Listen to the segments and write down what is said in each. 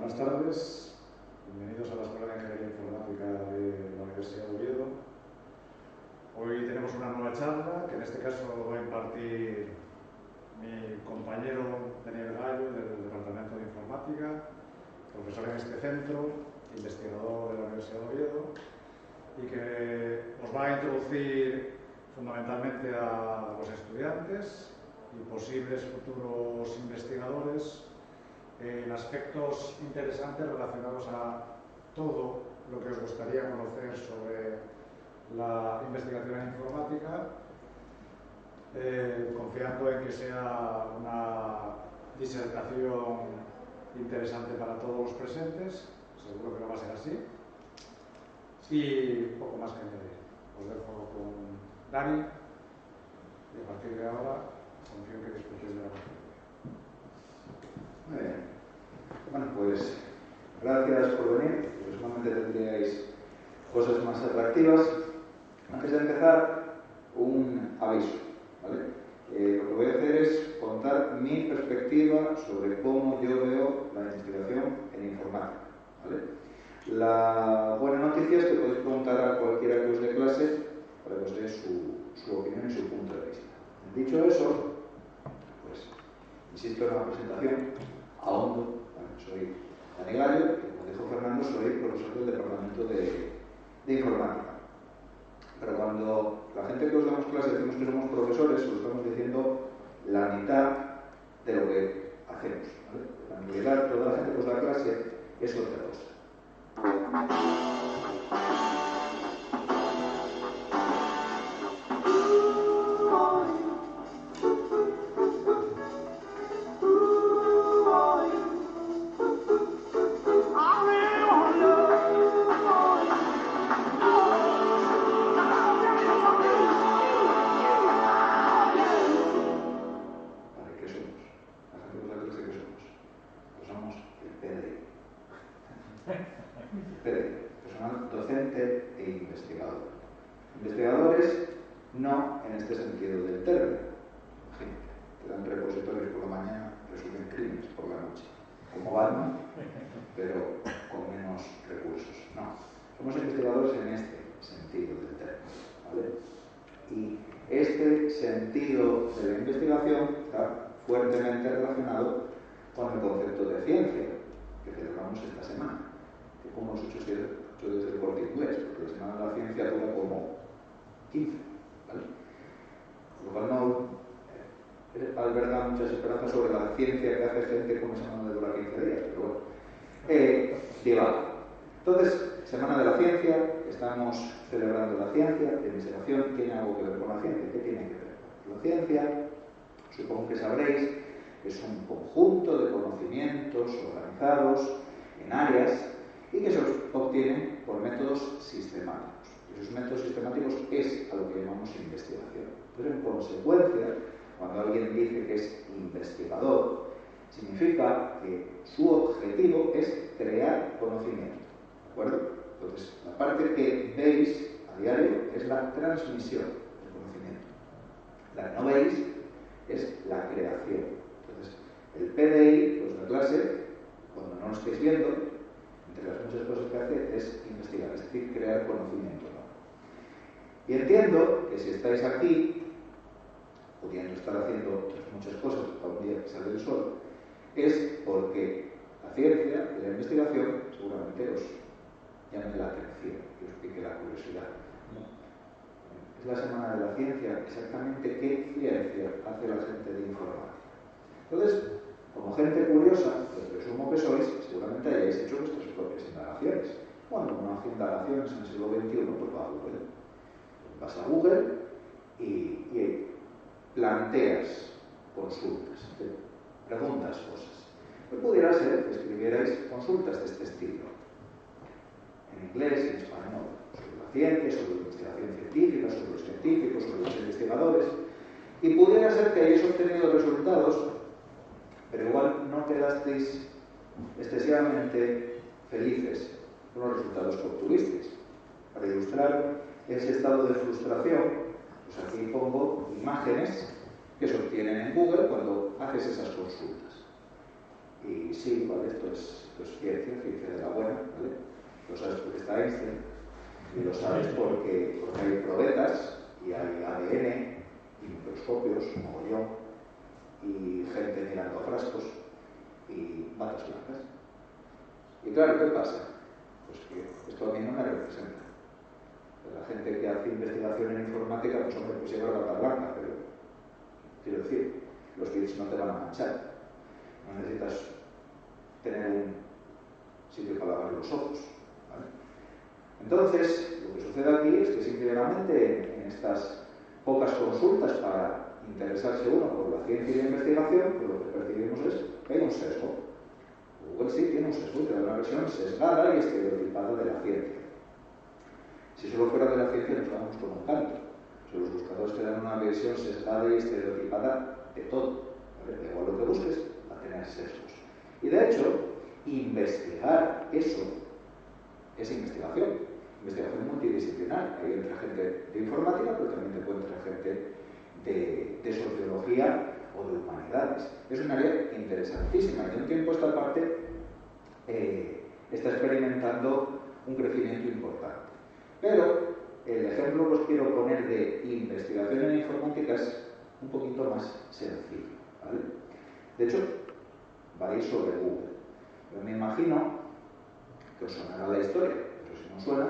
Buenas tardes, bienvenidos a la Escuela de Ingeniería Informática de la Universidad de Oviedo. Hoy tenemos una nueva charla que en este caso va a impartir mi compañero Daniel Gallo del Departamento de Informática, profesor en este centro, investigador de la Universidad de Oviedo, y que os va a introducir fundamentalmente a los estudiantes y posibles futuros investigadores en aspectos interesantes relacionados a todo lo que os gustaría conocer sobre la investigación en informática, confiando en que sea una disertación interesante para todos los presentes. Seguro que no va a ser así. Y poco más que añadir. Os dejo con Dani y a partir de ahora confío en que disfrutéis de la conferencia. Muy bien. Bueno, pues gracias por venir. Seguramente tendríais cosas más atractivas. Antes de empezar, un aviso, ¿vale? Lo que voy a hacer es contar mi perspectiva sobre cómo yo veo la investigación en informática, ¿vale? La buena noticia es que podéis preguntar a cualquiera que os dé clase para que os dé su opinión y su punto de vista. Dicho eso, pues insisto en la presentación, ahondo. Soy Dani Gallo, y como dijo Fernando, soy profesor del Departamento de Informática. Pero cuando la gente que os damos clase decimos que somos profesores, os estamos diciendo la mitad de lo que hacemos, ¿vale? En realidad, toda la gente que os da clase es otra cosa. Investigadores, no en este sentido del término. Imagínate, te dan repositorios por la mañana, resuelven crímenes por la noche, como Batman, pero con menos recursos. No, somos investigadores en este sentido del término, ¿vale? Y este sentido de la investigación está fuertemente relacionado con el concepto de ciencia que celebramos esta semana, que como hemos hecho desde el Corte Inglés, porque la Semana de la Ciencia dura como 15, ¿vale? Lo cual no alberga muchas esperanzas sobre la ciencia que hace gente con esa semana de dura 15 días, pero bueno, divago. Entonces, Semana de la Ciencia, estamos celebrando la ciencia, la investigación tiene algo que ver con la ciencia. ¿Qué tiene que ver? La ciencia, supongo que sabréis, es un conjunto de conocimientos organizados en áreas y que se obtienen por métodos sistemáticos. Esos métodos sistemáticos es a lo que llamamos investigación. Entonces, en consecuencia, cuando alguien dice que es investigador, significa que su objetivo es crear conocimiento, ¿de acuerdo? Entonces, la parte que veis a diario es la transmisión del conocimiento. La que no veis es la creación. Entonces, el PDI, pues la clase, cuando no lo estéis viendo, entre las muchas cosas que hace es investigar, es decir, crear conocimiento, ¿no? Y entiendo que si estáis aquí, pudiendo estar haciendo otras muchas cosas para un día que sale el sol, es porque la ciencia y la investigación seguramente os llame la atención y os pique la curiosidad. Es la Semana de la Ciencia, exactamente qué ciencia hace la gente de informática. Entonces, como gente curiosa, que presumo que sois, seguramente hayáis hecho vuestras propias indagaciones. Bueno, uno hace indagaciones en el siglo XXI, pues va a Google. Vas a Google y planteas consultas, te preguntas cosas. Pues pudiera ser que escribierais consultas de este estilo, en inglés y en español, sobre la ciencia, sobre la investigación científica, sobre los científicos, sobre los investigadores, y pudiera ser que hayáis obtenido resultados, pero igual no quedasteis excesivamente felices con los resultados que obtuvisteis. Para ilustrar ese estado de frustración, pues aquí pongo imágenes que se obtienen en Google cuando haces esas consultas. Y sí, ¿vale? Esto es ciencia, ciencia de la buena, ¿vale? Lo sabes porque está Einstein, y lo sabes porque hay probetas, y hay ADN, y microscopios, mogollón, y gente mirando frascos, y batas blancas. Y claro, ¿qué pasa? Pues que esto a mí no me representa. La gente que hace investigación en informática, pues hombre, pues lleva la bata blanca, pero quiero decir, los bits no te van a manchar. No necesitas tener un sitio para lavar los ojos, ¿vale? Entonces, lo que sucede aquí es que simplemente en estas pocas consultas para interesarse uno por la ciencia y la investigación, pues lo que percibimos es que hay un sesgo. Google sí tiene un sesgo, te da una versión sesgada y estereotipada de la ciencia. Si solo fuera de la ciencia nos vamos con un canto. Si los buscadores te dan una versión sesgada y estereotipada de todo, ¿vale? Da igual lo que busques, va a tener sesgos. Y de hecho, investigar eso es investigación multidisciplinar. Ahí entra gente de informática, pero también te puede entrar gente de sociología o de humanidades. Es un área interesantísima y de un tiempo a esta parte está experimentando un crecimiento importante. Pero el ejemplo que os quiero poner de investigación en informática es un poquito más sencillo, ¿vale? De hecho, va a ir sobre Google. Yo me imagino que os sonará la historia, pero si no suena,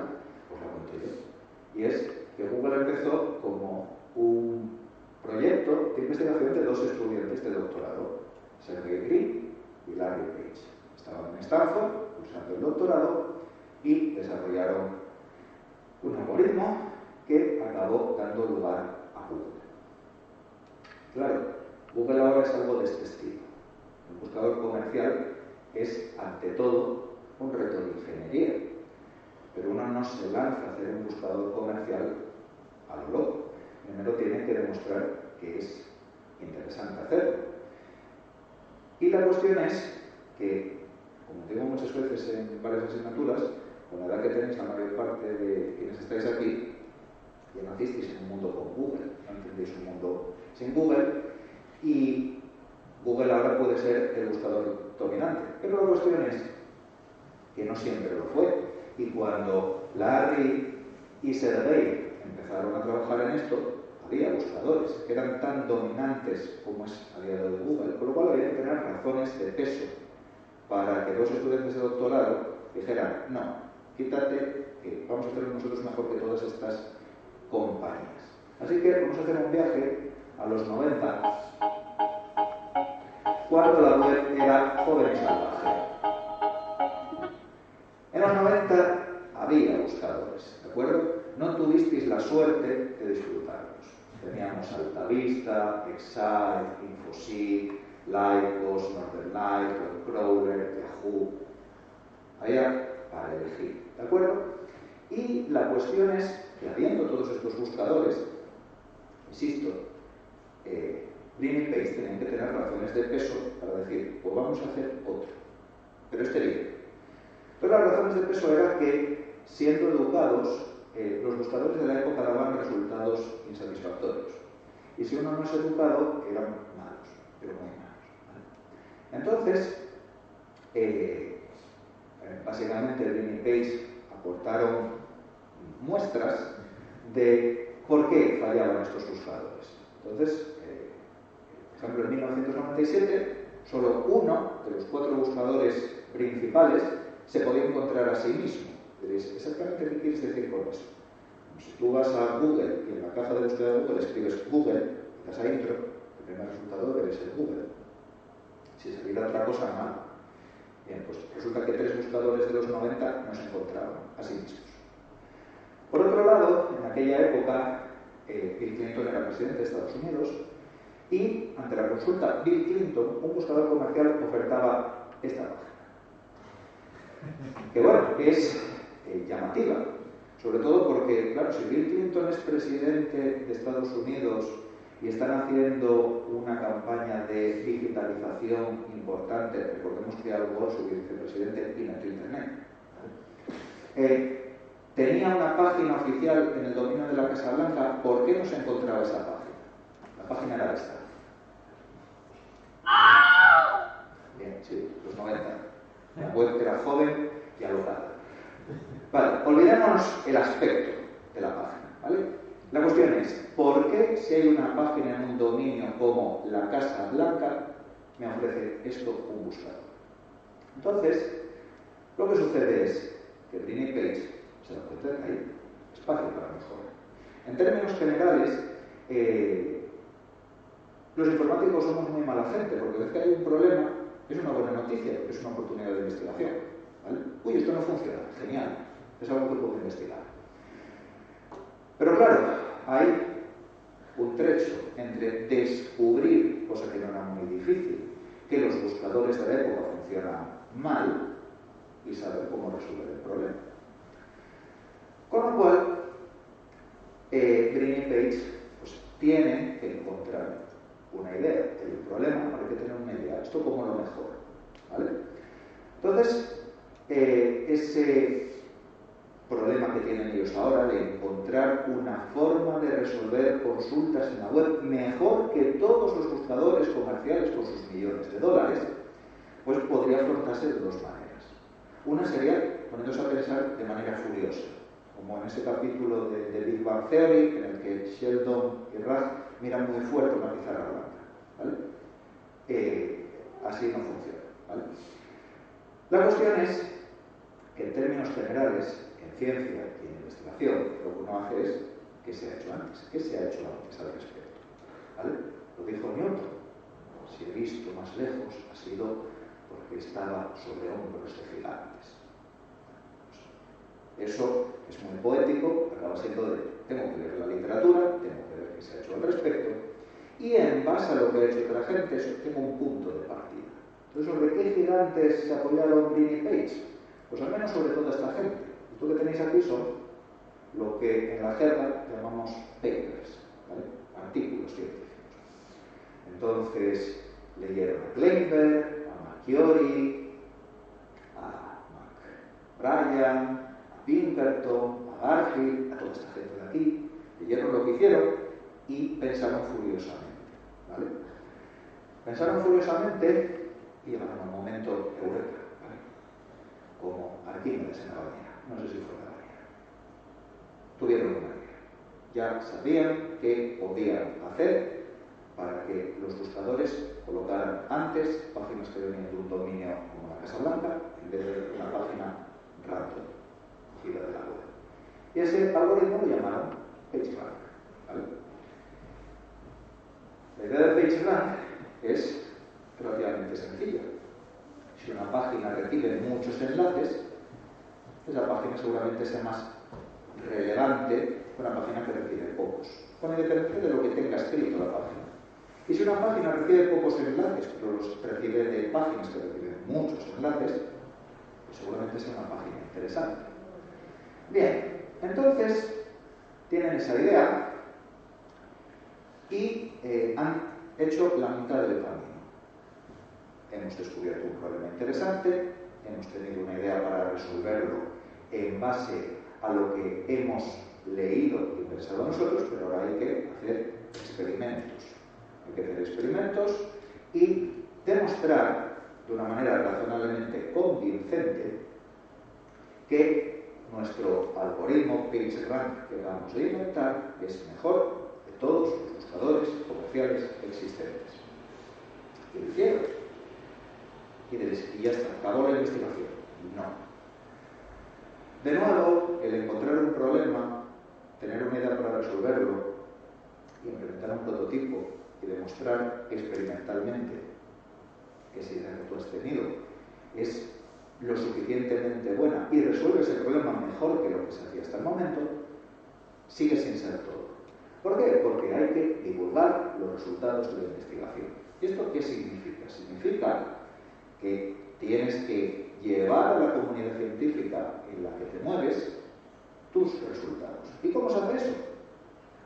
os la cuento yo. Y es que Google empezó como un proyecto de investigación de dos estudiantes de doctorado, Sergey Brin y Larry Page. Estaban en Stanford cursando el doctorado y desarrollaron un algoritmo que acabó dando lugar a Google. Claro, Google ahora es algo de este estilo. El buscador comercial es, ante todo, un reto de ingeniería. Pero uno no se lanza a hacer un buscador comercial a lo loco. Primero tiene que demostrar que es interesante hacerlo. Y la cuestión es que, como digo muchas veces en varias asignaturas, con la edad que tenéis la mayor parte de quienes estáis aquí, ya nacisteis en un mundo con Google, no entendéis un mundo sin Google, y Google ahora puede ser el buscador dominante. Pero la cuestión es que no siempre lo fue. Y cuando Larry y Sergey empezaron a trabajar en esto, había buscadores que eran tan dominantes como es a día de hoy Google, por lo cual había que tener razones de peso para que dos estudiantes de doctorado dijeran, no, quítate, que vamos a hacerlo nosotros mejor que todas estas compañías. Así que vamos a hacer un viaje a los 90, cuando la web era joven y salvaje. En los 90 había buscadores, ¿de acuerdo? No tuvisteis la suerte de disfrutarlos. Teníamos Altavista, Excite, Infoseek, Lycos, Northern Lights, Webcrawler, Yahoo. Había para elegir, ¿de acuerdo? Y la cuestión es que habiendo todos estos buscadores, insisto, Brin y Page tenían que tener razones de peso para decir, pues vamos a hacer otro, pero este bien. Pero las razones de peso era que, siendo educados, los buscadores de la época daban resultados insatisfactorios. Y si uno no es educado, eran malos, pero muy malos, ¿vale? Entonces, básicamente Brin y Page aportaron muestras de por qué fallaban estos buscadores. Entonces, por ejemplo, en 1997, solo uno de los 4 buscadores principales se podía encontrar a sí mismo. Diréis, ¿exactamente qué quieres decir con eso? Si tú vas a Google y en la caja de búsqueda de Google escribes Google, das a intro, el primer resultado debe ser Google. Si saliera otra cosa, mal. Bien, pues resulta que 3 buscadores de los 90 no se encontraban a sí mismos. Por otro lado, en aquella época, Bill Clinton era presidente de Estados Unidos y, ante la consulta Bill Clinton, un buscador comercial ofertaba esta página. Que bueno, es llamativa, sobre todo porque, claro, si Bill Clinton es presidente de Estados Unidos y están haciendo una campaña de digitalización importante, recordemos que Al Gore, su vicepresidente, inventó Internet, ¿vale? Tenía una página oficial en el dominio de la Casa Blanca. ¿Por qué no se encontraba esa página? La página era esta. Bien, sí, los 90. La web era joven y alocada. Vale, olvidémonos el aspecto de la página, ¿vale? La cuestión es, ¿por qué si hay una página en un dominio como la Casa Blanca me ofrece esto un buscador? Entonces, lo que sucede es que Britney Page se da cuenta de que hay espacio para mejora. En términos generales, los informáticos somos muy mala gente, porque vez que hay un problema, es una buena noticia, es una oportunidad de investigación, ¿vale? Uy, esto no funciona, genial, es algo que puedo investigar. Pero claro, hay un trecho entre descubrir, cosa que no era muy difícil, que los buscadores de la época funcionan mal y saber cómo resolver el problema. Con lo cual, Britney Page pues, tiene que encontrar una idea. El problema, hay que tener una idea. Esto como lo mejor, ¿vale? Entonces, ese problema que tienen ellos ahora de encontrar una forma de resolver consultas en la web mejor que todos los buscadores comerciales con sus millones de dólares, pues podría afrontarse de dos maneras. Una sería poniéndose a pensar de manera furiosa, como en ese capítulo de Big Bang Theory, en el que Sheldon y Raj miran muy fuerte una pizarra blanca, ¿vale? Así no funciona, ¿vale? La cuestión es que en términos generales, en ciencia y en investigación, lo que uno hace es ¿qué se ha hecho antes? ¿Qué se ha hecho antes al respecto? ¿Vale? Lo dijo Newton. Si he visto más lejos, ha sido porque estaba sobre hombros de gigantes. Eso es muy poético, acaba siendo de tengo que leer la literatura, tengo que ver qué se ha hecho al respecto, y en base a lo que ha hecho otra gente, tengo un punto de partida. Entonces, ¿sobre qué gigantes se apoyaron Britney Page? Pues al menos sobre toda esta gente. Esto que tenéis aquí son lo que en la jerga llamamos papers, ¿vale? Artículos científicos. Entonces, leyeron a Kleinberg, a Marchiori, a McBrien, a Pinkerton, a Garfield, a toda esta gente de aquí, leyeron lo que hicieron y pensaron furiosamente, ¿vale? Pensaron furiosamente y llegaron a un momento eureka, ¿vale? Como Arquímedes en la bañera, no sé si fue la bañera. Tuvieron una idea. Ya sabían qué podían hacer para que los buscadores colocaran antes páginas que venían de un dominio como la Casa Blanca en vez de una página random, cogida de la web. Y ese algoritmo lo llamaron PageRank, ¿vale? La idea de PageRank es relativamente sencilla. Si una página recibe muchos enlaces, esa página seguramente sea más relevante que una página que recibe pocos, con independencia de lo que tenga escrito la página. Y si una página recibe pocos enlaces, pero los recibe de páginas que reciben muchos enlaces, pues seguramente sea una página interesante. Bien, entonces tienen esa idea y han hecho la mitad del camino. Hemos descubierto un problema interesante, hemos tenido una idea para resolverlo en base a lo que hemos leído y pensado nosotros, pero ahora hay que hacer experimentos. Hay que hacer experimentos y demostrar de una manera razonablemente convincente que nuestro algoritmo PageRank que acabamos de inventar es mejor de todos los buscadores comerciales existentes. Y lo hicieron. Y ya está, acabó la investigación. No. De nuevo, el encontrar un problema, tener una idea para resolverlo y implementar un prototipo y demostrar experimentalmente que esa idea que tú has tenido es lo suficientemente buena y resuelve ese problema mejor que lo que se hacía hasta el momento, sigue sin ser todo. ¿Por qué? Porque hay que divulgar los resultados de la investigación. ¿Y esto qué significa? Significa que tienes que llevar a la comunidad científica en la que te mueves tus resultados. ¿Y cómo se hace eso?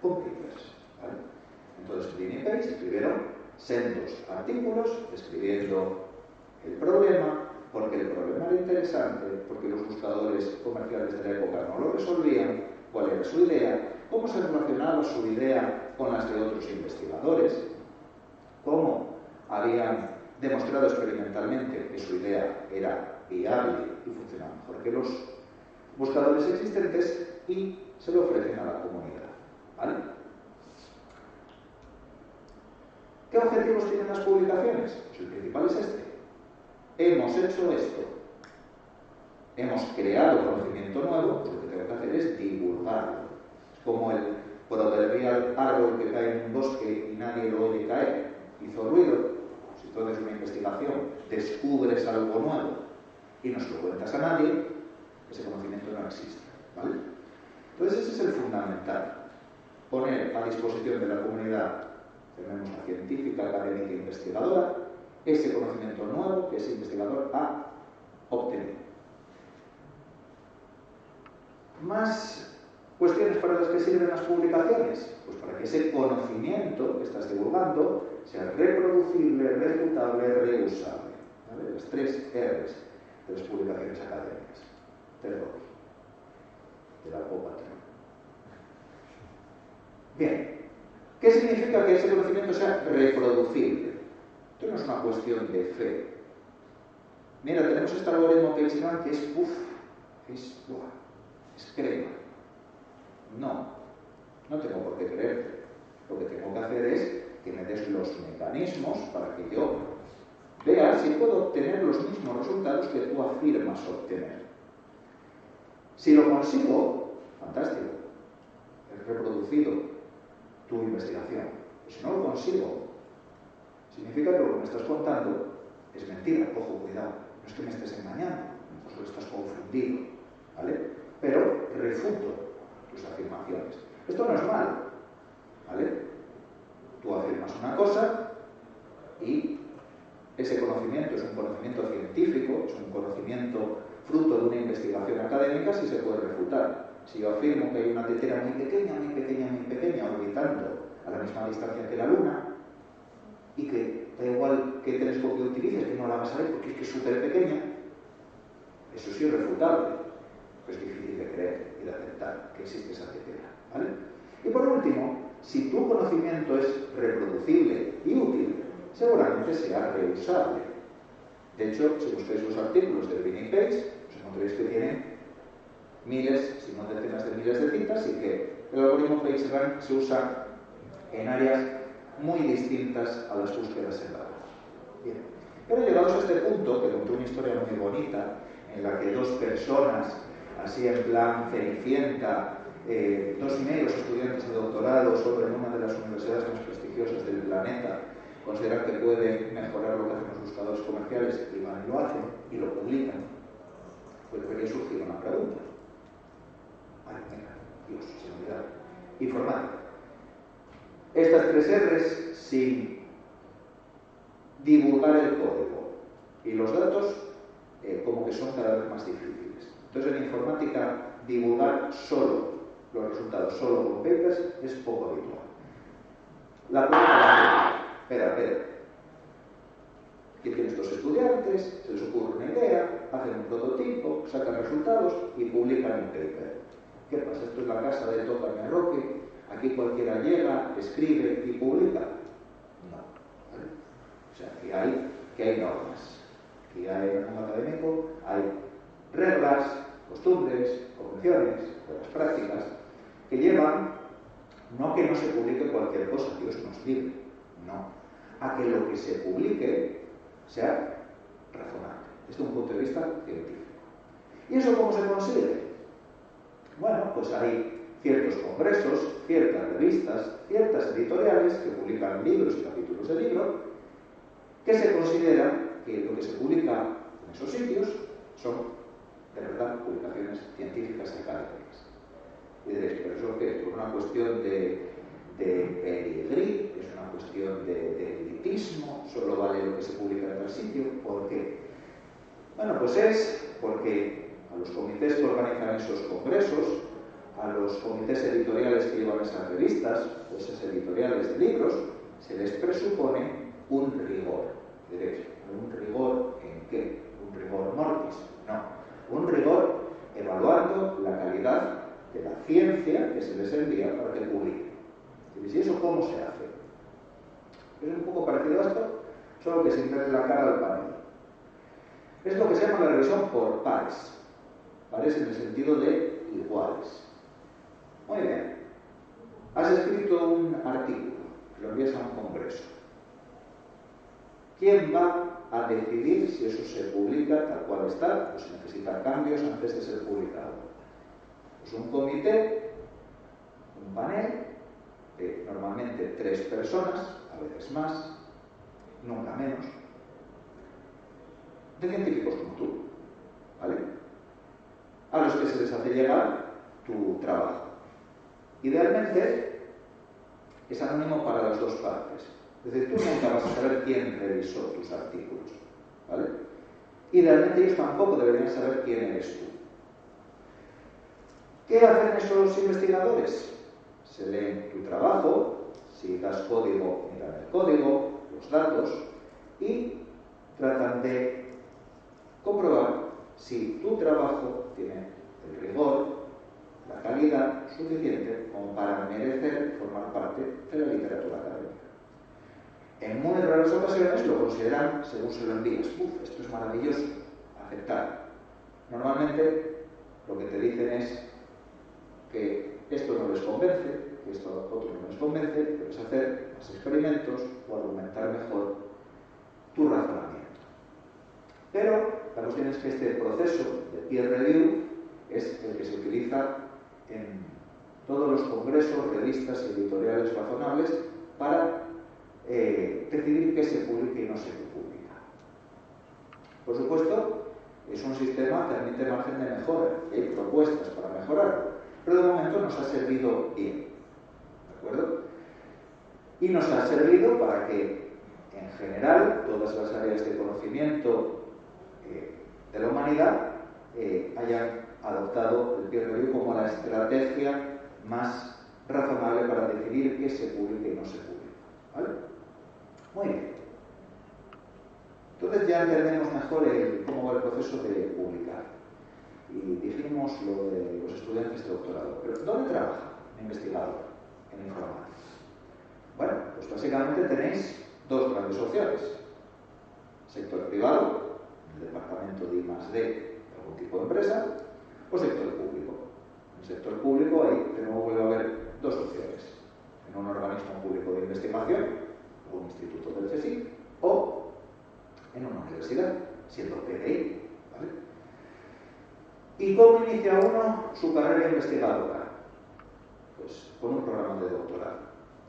Con papers, ¿vale? Entonces, Britney Page escribieron sendos artículos describiendo el problema, porque el problema era interesante, porque los buscadores comerciales de la época no lo resolvían, cuál era su idea, cómo se relacionaba su idea con las de otros investigadores, cómo habían demostrado experimentalmente que su idea era viable y funciona mejor que los buscadores existentes y se lo ofrecen a la comunidad. ¿Vale? ¿Qué objetivos tienen las publicaciones? Pues el principal es este. Hemos hecho esto. Hemos creado conocimiento nuevo, lo que tengo que hacer es divulgarlo. Es como el proverbial árbol que cae en un bosque y nadie lo oye caer. Hizo ruido. Si tú haces una investigación, descubres algo nuevo y no se lo cuentas a nadie, ese conocimiento no existe. ¿Vale? Entonces ese es el fundamental. Poner a disposición de la comunidad, llamémosla científica, académica e investigadora, ese conocimiento nuevo que ese investigador ha obtenido. Más cuestiones para las que sirven las publicaciones, pues para que ese conocimiento que estás divulgando sea reproducible, refutable, reusable. ¿Vale? Las 3 R's de las publicaciones académicas. 3 R's de la Popa. Bien, ¿qué significa que ese conocimiento sea reproducible? Esto no es una cuestión de fe. Mira, tenemos este algoritmo PageRank que es es crema. No tengo por qué creerte. Lo que tengo que hacer es que me des los mecanismos para que yo vea si puedo obtener los mismos resultados que tú afirmas obtener. Si lo consigo, fantástico. Es reproducido tu investigación. Si no lo consigo, significa que lo que me estás contando es mentira. Ojo, cuidado. No es que me estés engañando, no es que estás confundido. ¿Vale? Pero refuto tus afirmaciones. Esto no es malo. ¿Vale? Tú afirmas una cosa y ese conocimiento es un conocimiento científico, es un conocimiento fruto de una investigación académica, si se puede refutar. Si yo afirmo que hay una tetera muy pequeña, orbitando a la misma distancia que la Luna, y que da igual qué telescopio utilices, que no la vas a ver porque es que es súper pequeña, eso sí es irrefutable. Es difícil de creer y de aceptar que existe esa tetera. ¿Vale? Y por último, si tu conocimiento es reproducible y útil, seguramente sea reusable. De hecho, si buscáis los artículos del Vinnie Page, os encontraréis que tienen miles, si no decenas de miles de citas, y que el algoritmo PageRank se usa en áreas muy distintas a las búsquedas en la web. Bien, pero llegados a este punto, que conté una historia muy bonita, en la que 2 personas, así en plan Cenicienta, 2 negros estudiantes de doctorado sobre una de las universidades más prestigiosas del planeta, consideran que puede mejorar lo que hacen los buscadores comerciales y van y lo hacen y lo publican, pues debería surgir una pregunta. Ay, venga, Dios, se me olvidaba. Informática. Estas 3 R's sin divulgar el código y los datos como que son cada vez más difíciles. Entonces en informática divulgar solo los resultados, solo con papers, es poco habitual. La pregunta espera. Que tienen estos estudiantes, se les ocurre una idea, hacen un prototipo, sacan resultados y publican un paper. ¿Qué pasa? Esto es la casa de Tócame Roque, aquí cualquiera llega, escribe y publica. No. ¿Vale? O sea, que hay normas. Que hay en el mundo académico, hay reglas, costumbres, convenciones, buenas prácticas, que llevan, no a que no se publique cualquier cosa, Dios nos libre, no, a que lo que se publique sea razonable, desde un punto de vista científico. ¿Y eso cómo se consigue? Bueno, pues hay ciertos congresos, ciertas revistas, ciertas editoriales que publican libros y capítulos de libro, que se consideran que lo que se publica en esos sitios son, de verdad, publicaciones científicas y académicas. Y diréis, ¿pero eso qué es? ¿Por una cuestión de pedigrí? ¿Es una cuestión de elitismo? ¿Solo vale lo que se publica en tal sitio? ¿Por qué? Bueno, pues es porque a los comités que organizan esos congresos, a los comités editoriales que llevan esas revistas, o esas editoriales de libros, se les presupone un rigor. Diréis, ¿un rigor en qué? ¿Un rigor mortis? No, un rigor evaluando la calidad de la ciencia que se les envía para que publiquen. ¿Y eso cómo se hace? Es un poco parecido a esto, solo que sin darle la cara al panel. Es lo que se llama la revisión por pares. Pares en el sentido de iguales. Muy bien. Has escrito un artículo, lo envías a un congreso. ¿Quién va a decidir si eso se publica tal cual está o si necesita cambios antes de ser publicado? Pues un comité, un panel, de normalmente 3 personas, a veces más, nunca menos, de científicos como tú, ¿vale? A los que se les hace llegar tu trabajo. Idealmente es anónimo para las dos partes. Es decir, tú nunca vas a saber quién revisó tus artículos, ¿vale? Idealmente ellos tampoco deberían saber quién eres tú. ¿Qué hacen esos investigadores? Se leen tu trabajo, si das código, miran el código, los datos y tratan de comprobar si tu trabajo tiene el rigor, la calidad suficiente como para merecer formar parte de la literatura académica. En muy raras ocasiones lo consideran según se lo envías. Esto es maravilloso, aceptar. Normalmente lo que te dicen es que esto no les convence, que esto otro no les convence, debes hacer más experimentos o argumentar mejor tu razonamiento. Pero la cuestión es que este proceso de peer review es el que se utiliza en todos los congresos, revistas y editoriales razonables para decidir qué se publica y no se publica. Por supuesto, es un sistema que admite margen de mejora y hay propuestas para mejorarlo, pero de momento nos ha servido bien, ¿de acuerdo? Y nos ha servido para que, en general, todas las áreas de conocimiento de la humanidad hayan adoptado el peer review como la estrategia más razonable para decidir qué se publica y no se publica, ¿vale? Muy bien. Entonces ya entendemos mejor cómo va el proceso de publicar. Y dijimos lo de los estudiantes de doctorado. ¿Pero dónde trabaja un investigador en informática? Bueno, pues básicamente tenéis dos grandes opciones. Sector privado, el departamento de I+D de algún tipo de empresa, o sector público. En el sector público ahí de nuevo vuelve a haber dos opciones. En un organismo público de investigación, un instituto del CSIC, o en una universidad, siendo PDI, ¿vale? ¿Y cómo inicia uno su carrera investigadora? Pues con un programa de doctorado.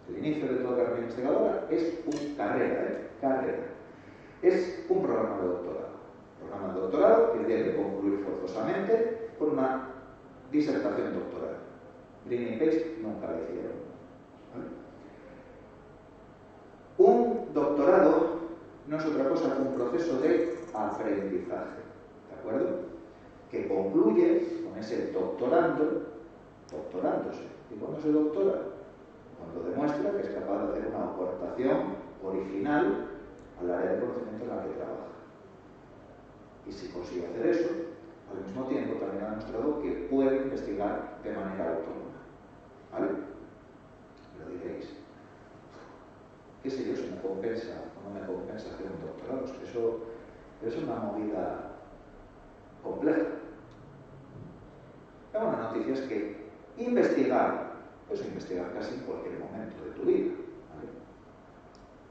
El inicio de toda carrera investigadora es una carrera. Es un programa de doctorado. Un programa de doctorado que tiene que concluir forzosamente con una disertación doctoral. Green y Pace nunca la hicieron, ¿vale? Un doctorado no es otra cosa que un proceso de aprendizaje, ¿de acuerdo? Que concluye con ese doctorándose. ¿Y cuándo se doctora? Cuando demuestra que es capaz de hacer una aportación original al área de conocimiento en la que trabaja. Y si consigue hacer eso, al mismo tiempo también ha demostrado que puede investigar de manera autónoma, ¿vale? Lo diréis. ¿Qué sé yo si me compensa o no me compensa hacer un doctorado? Es que eso es una movida compleja. La buena noticia es que puedes investigar casi en cualquier momento de tu vida, ¿vale?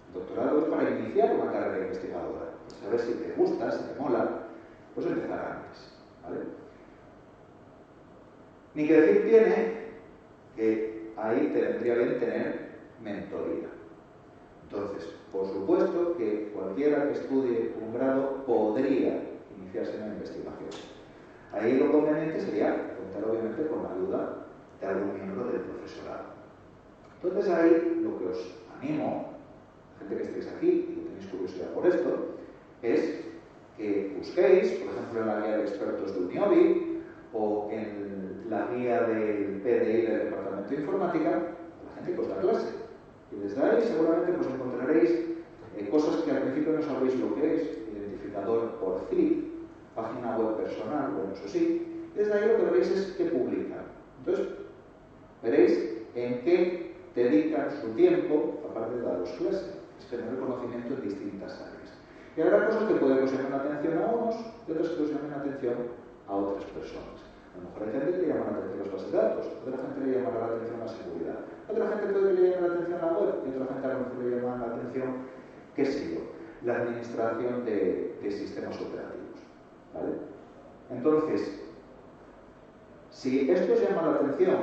El doctorado es para iniciar una carrera investigadora, para saber si te gusta, si te mola, pues empezar antes, ¿vale? Ni que decir tiene que ahí te vendría bien tener mentoría. Entonces, por supuesto que cualquiera que estudie un grado podría iniciarse en la investigación. Ahí lo conveniente sería contar obviamente con la ayuda de algún miembro del profesorado. Entonces ahí lo que os animo, gente que estéis aquí y que tenéis curiosidad por esto, es que busquéis, por ejemplo, en la guía de expertos de Uniobi o en la guía del PDI del Departamento de Informática, a la gente que os da clase. Y desde ahí seguramente pues encontraréis cosas que al principio no sabéis lo que es, identificador por CRIP, página web personal, bueno, eso sí. Desde ahí lo que veréis es qué publican. Entonces, veréis en qué dedican su tiempo, aparte de daros clase, es generar conocimiento en distintas áreas. Y habrá cosas que pueden os llamar la atención a unos y otras que os llamen la atención a otras personas. A lo mejor hay gente que le llama la atención las bases de datos, otra gente le llama la atención la seguridad, otra gente puede que le llame la atención la web y otra gente a lo mejor le llama la atención, qué sé yo, la administración de sistemas operativos. ¿Vale? Entonces, si esto os llama la atención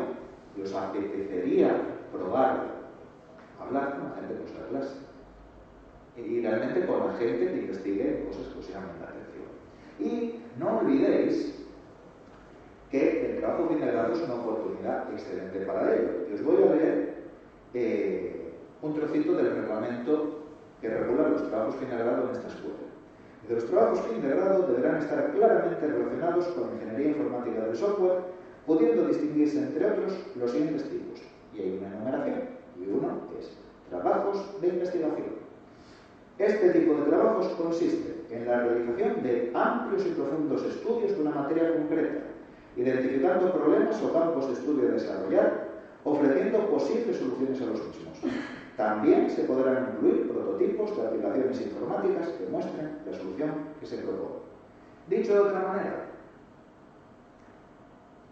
y os apetecería probarlo, hablar con la gente de vuestra clase y realmente con la gente que investigue cosas que os llamen la atención. Y no olvidéis que el trabajo fin de grado es una oportunidad excelente para ello. Y os voy a leer un trocito del reglamento que regula los trabajos fin de grado en esta escuela. Los trabajos fin de grado deberán estar claramente relacionados con la ingeniería informática del software, pudiendo distinguirse entre otros los siguientes tipos. Y hay una enumeración, y uno es trabajos de investigación. Este tipo de trabajos consiste en la realización de amplios y profundos estudios de una materia concreta, identificando problemas o campos de estudio a desarrollar, ofreciendo posibles soluciones a los mismos. También se podrán incluir prototipos de aplicaciones informáticas que muestren la solución que se propone. Dicho de otra manera,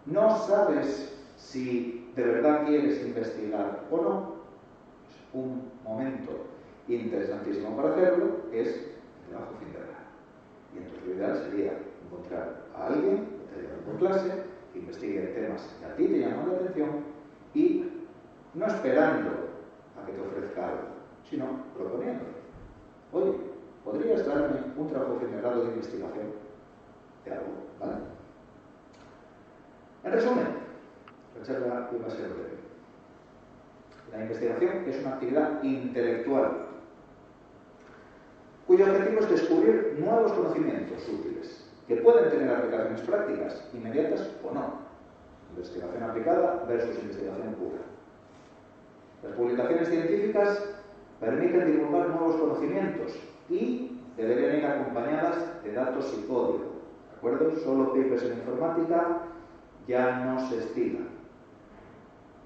no sabes si de verdad quieres investigar o no. Es un momento interesantísimo para hacerlo, es el trabajo fin de grado. Y entonces lo ideal sería encontrar a alguien que te lleve por clase, que investigue temas que a ti te llaman la atención y no esperando a que te ofrezca algo, sino proponiéndolo. Oye, ¿podrías darme un trabajo fin de grado de investigación de algo? ¿Vale? En resumen, la charla iba a ser breve. La investigación es una actividad intelectual cuyo objetivo es descubrir nuevos conocimientos útiles que pueden tener aplicaciones prácticas, inmediatas o no. Investigación aplicada versus investigación pura. Las publicaciones científicas permiten divulgar nuevos conocimientos y deberían ir acompañadas de datos y código. ¿De acuerdo? Solo papers en informática ya no se estila.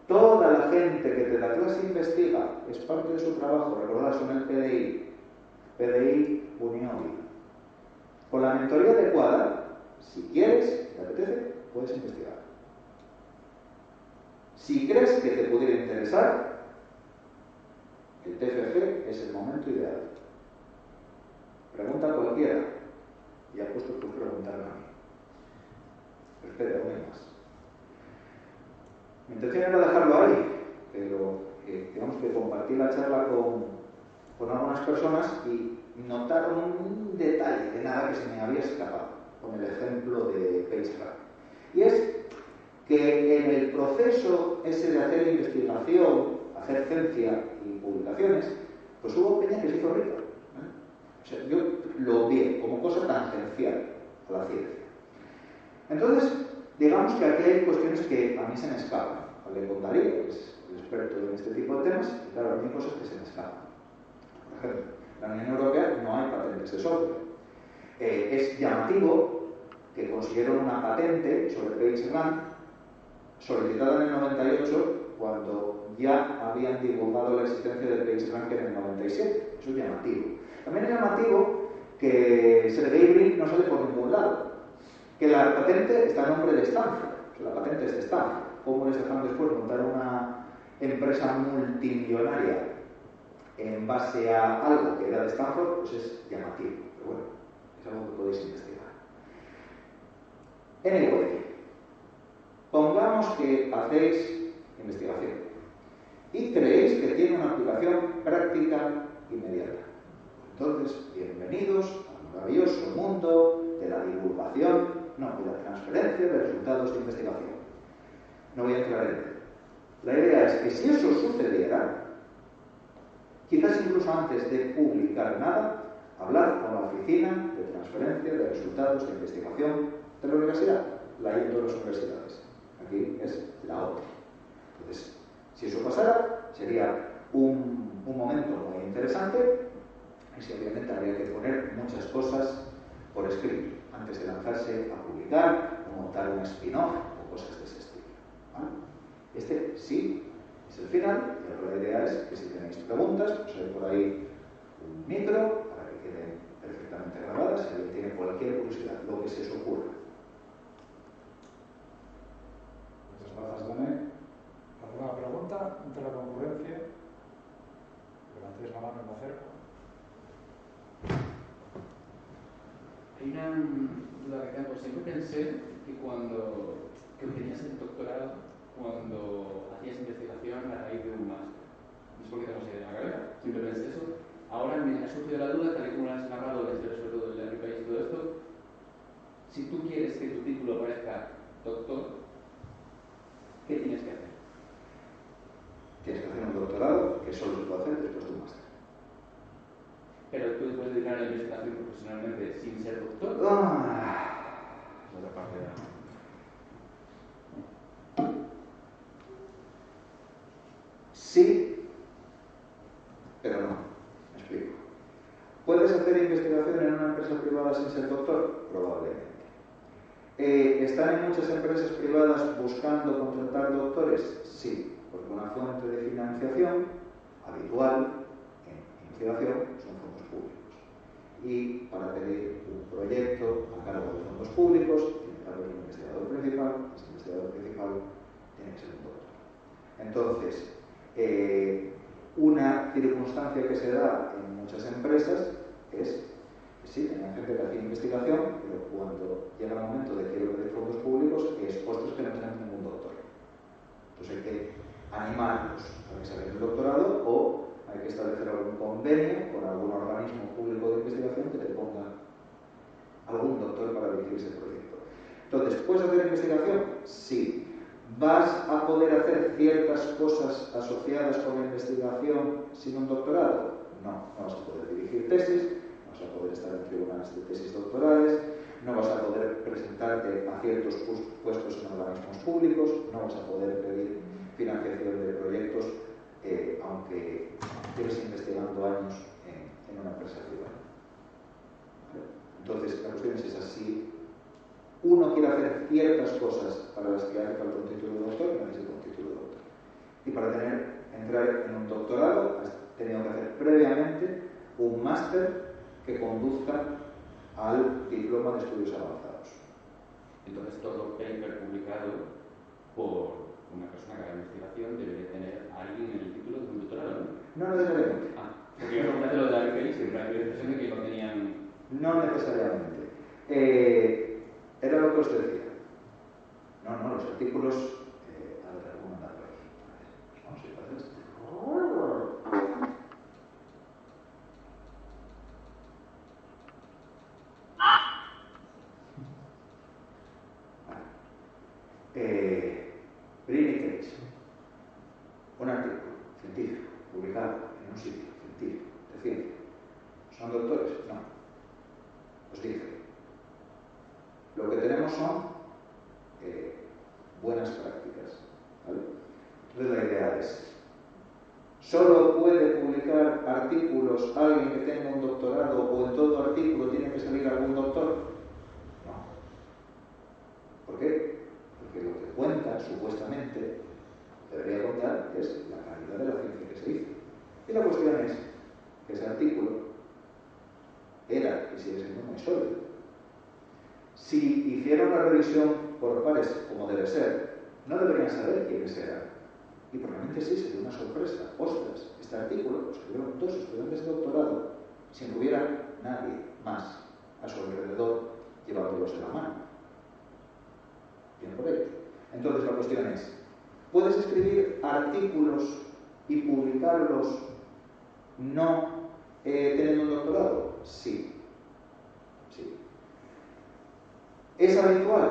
Toda la gente que te da clase investiga, es parte de su trabajo, recordad, son el PDI Unión. Con la mentoría adecuada, si quieres, te apetece, puedes investigar. Si crees que te pudiera interesar, el TFG es el momento ideal. Pregunta a cualquiera. Y apuesto por preguntarme a mí. Pero espera, aún hay más. Mi intención era dejarlo ahí, pero digamos que compartí la charla con algunas personas y notaron un detalle de nada que se me había escapado, con el ejemplo de PageRank. Y es que en el proceso ese de hacer investigación, hacer ciencia y publicaciones, pues hubo peña que se hizo rica. O sea, yo lo vi como cosa tangencial a la ciencia. Entonces, digamos que aquí hay cuestiones que a mí se me escapan. Le contaría, que es el experto en este tipo de temas, y claro, hay cosas que se me escapan. Por ejemplo, en la Unión Europea no hay patentes de software. Es llamativo que consiguieron una patente sobre PageRank solicitada en el 98 cuando ya habían divulgado la existencia de PageRank en el 97. Eso es llamativo. También es llamativo que Sergey Brin no sale por ningún lado. Que la patente está a nombre de Stanford. O sea, la patente es de Stanford. ¿Cómo les dejan después montar una empresa multimillonaria en base a algo que era de Stanford? Pues es llamativo. Pero bueno, es algo que podéis investigar. Anyway, pongamos que hacéis investigación y creéis que tiene una aplicación práctica inmediata. Entonces, bienvenidos al maravilloso mundo de la divulgación, de la transferencia de resultados de investigación. No voy a entrar en ello. La idea es que si eso sucediera, quizás incluso antes de publicar nada, hablar con la oficina de transferencia de resultados de investigación de la universidad. La hay en todas las universidades. Aquí es la otra. Entonces, si eso pasara, sería un momento muy interesante y si obviamente habría que poner muchas cosas por escrito antes de lanzarse a publicar o montar un spin-off o cosas de ese estilo. ¿Vale? Este sí es el final y ahora la idea es que si tenéis preguntas, pues hay por ahí un micro para que queden perfectamente grabadas. Si alguien tiene cualquier Hay una duda que tengo. Siempre pensé que que obtenías el doctorado cuando hacías investigación a raíz de un máster. No es porque tengo esa idea en la cabeza, siempre pensé eso. Ahora me ha surgido la duda, tal y como lo has narrado, la historia sobre todo del Larry Page y todo esto. Si tú quieres que tu título parezca doctor, ¿qué tienes que hacer? Tienes que hacer un doctorado que solo se puede hacer después de un máster. Pero tú te puedes dedicar a la investigación profesionalmente sin ser doctor. La otra parte de la... Sí, pero no. Me explico. ¿Puedes hacer investigación en una empresa privada sin ser doctor? Probablemente. ¿Están en muchas empresas privadas buscando contratar doctores? Sí, porque una fuente de financiación habitual en investigación son fondos públicos. Y para pedir un proyecto a cargo de fondos públicos tiene que haber un investigador principal. Ese investigador principal tiene que ser un doctor. Entonces, una circunstancia que se da en muchas empresas es que sí, tienen gente que hace investigación, pero cuando llega el momento de quiero pedir fondos públicos, es ostras que no tienen ningún doctor. Entonces hay que animarlos a que saquen el doctorado o hay que establecer algún convenio con algún organismo público de investigación que te ponga algún doctor para dirigir ese proyecto. Entonces, ¿puedes hacer investigación? Sí. ¿Vas a poder hacer ciertas cosas asociadas con la investigación sin un doctorado? No, no vas a poder dirigir tesis, no vas a poder estar en tribunales de tesis doctorales, no vas a poder presentarte a ciertos puestos en organismos públicos, no vas a poder pedir financiación de proyectos, aunque lleves investigando años en una empresa privada. ¿Vale? Entonces, la cuestión es esa: si uno quiere hacer ciertas cosas para las que hace falta un título de doctor, necesita un título de doctor. Y para entrar en un doctorado, has tenido que hacer previamente un máster que conduzca al diploma de estudios avanzados. Entonces, todo paper publicado por una persona que haga investigación debería tener a alguien en el título de un doctorado, ¿no? No necesariamente. Porque yo no lo de la RPI, siempre hay la impresión de que no tenían... No necesariamente. Era lo que os decía. No, los artículos... a ver, ¿cómo mandarlo aquí? Vamos a ir para esto. Brinic, un artículo científico publicado en un sitio científico de ciencia. ¿Son doctores? No. Os dije. Lo que tenemos son buenas prácticas. ¿Vale? Entonces la idea es: ¿solo puede publicar artículos alguien que tenga un doctorado o en todo artículo tiene que salir algún doctor? No. ¿Por qué? Porque lo que cuenta, supuestamente, debería contar es la calidad de la ciencia que se hizo. Y la cuestión es que ese artículo era y sigue siendo muy sólido. Si hicieron la revisión por pares, como debe ser, no deberían saber quiénes eran. Y probablemente sí sería una sorpresa. Ostras, este artículo lo escribieron 2 estudiantes de doctorado sin que hubiera nadie más a su alrededor llevándolos de la mano. Bien por ellos. Entonces la cuestión es: ¿puedes escribir artículos y publicarlos no teniendo un doctorado? Sí. Sí. ¿Es habitual?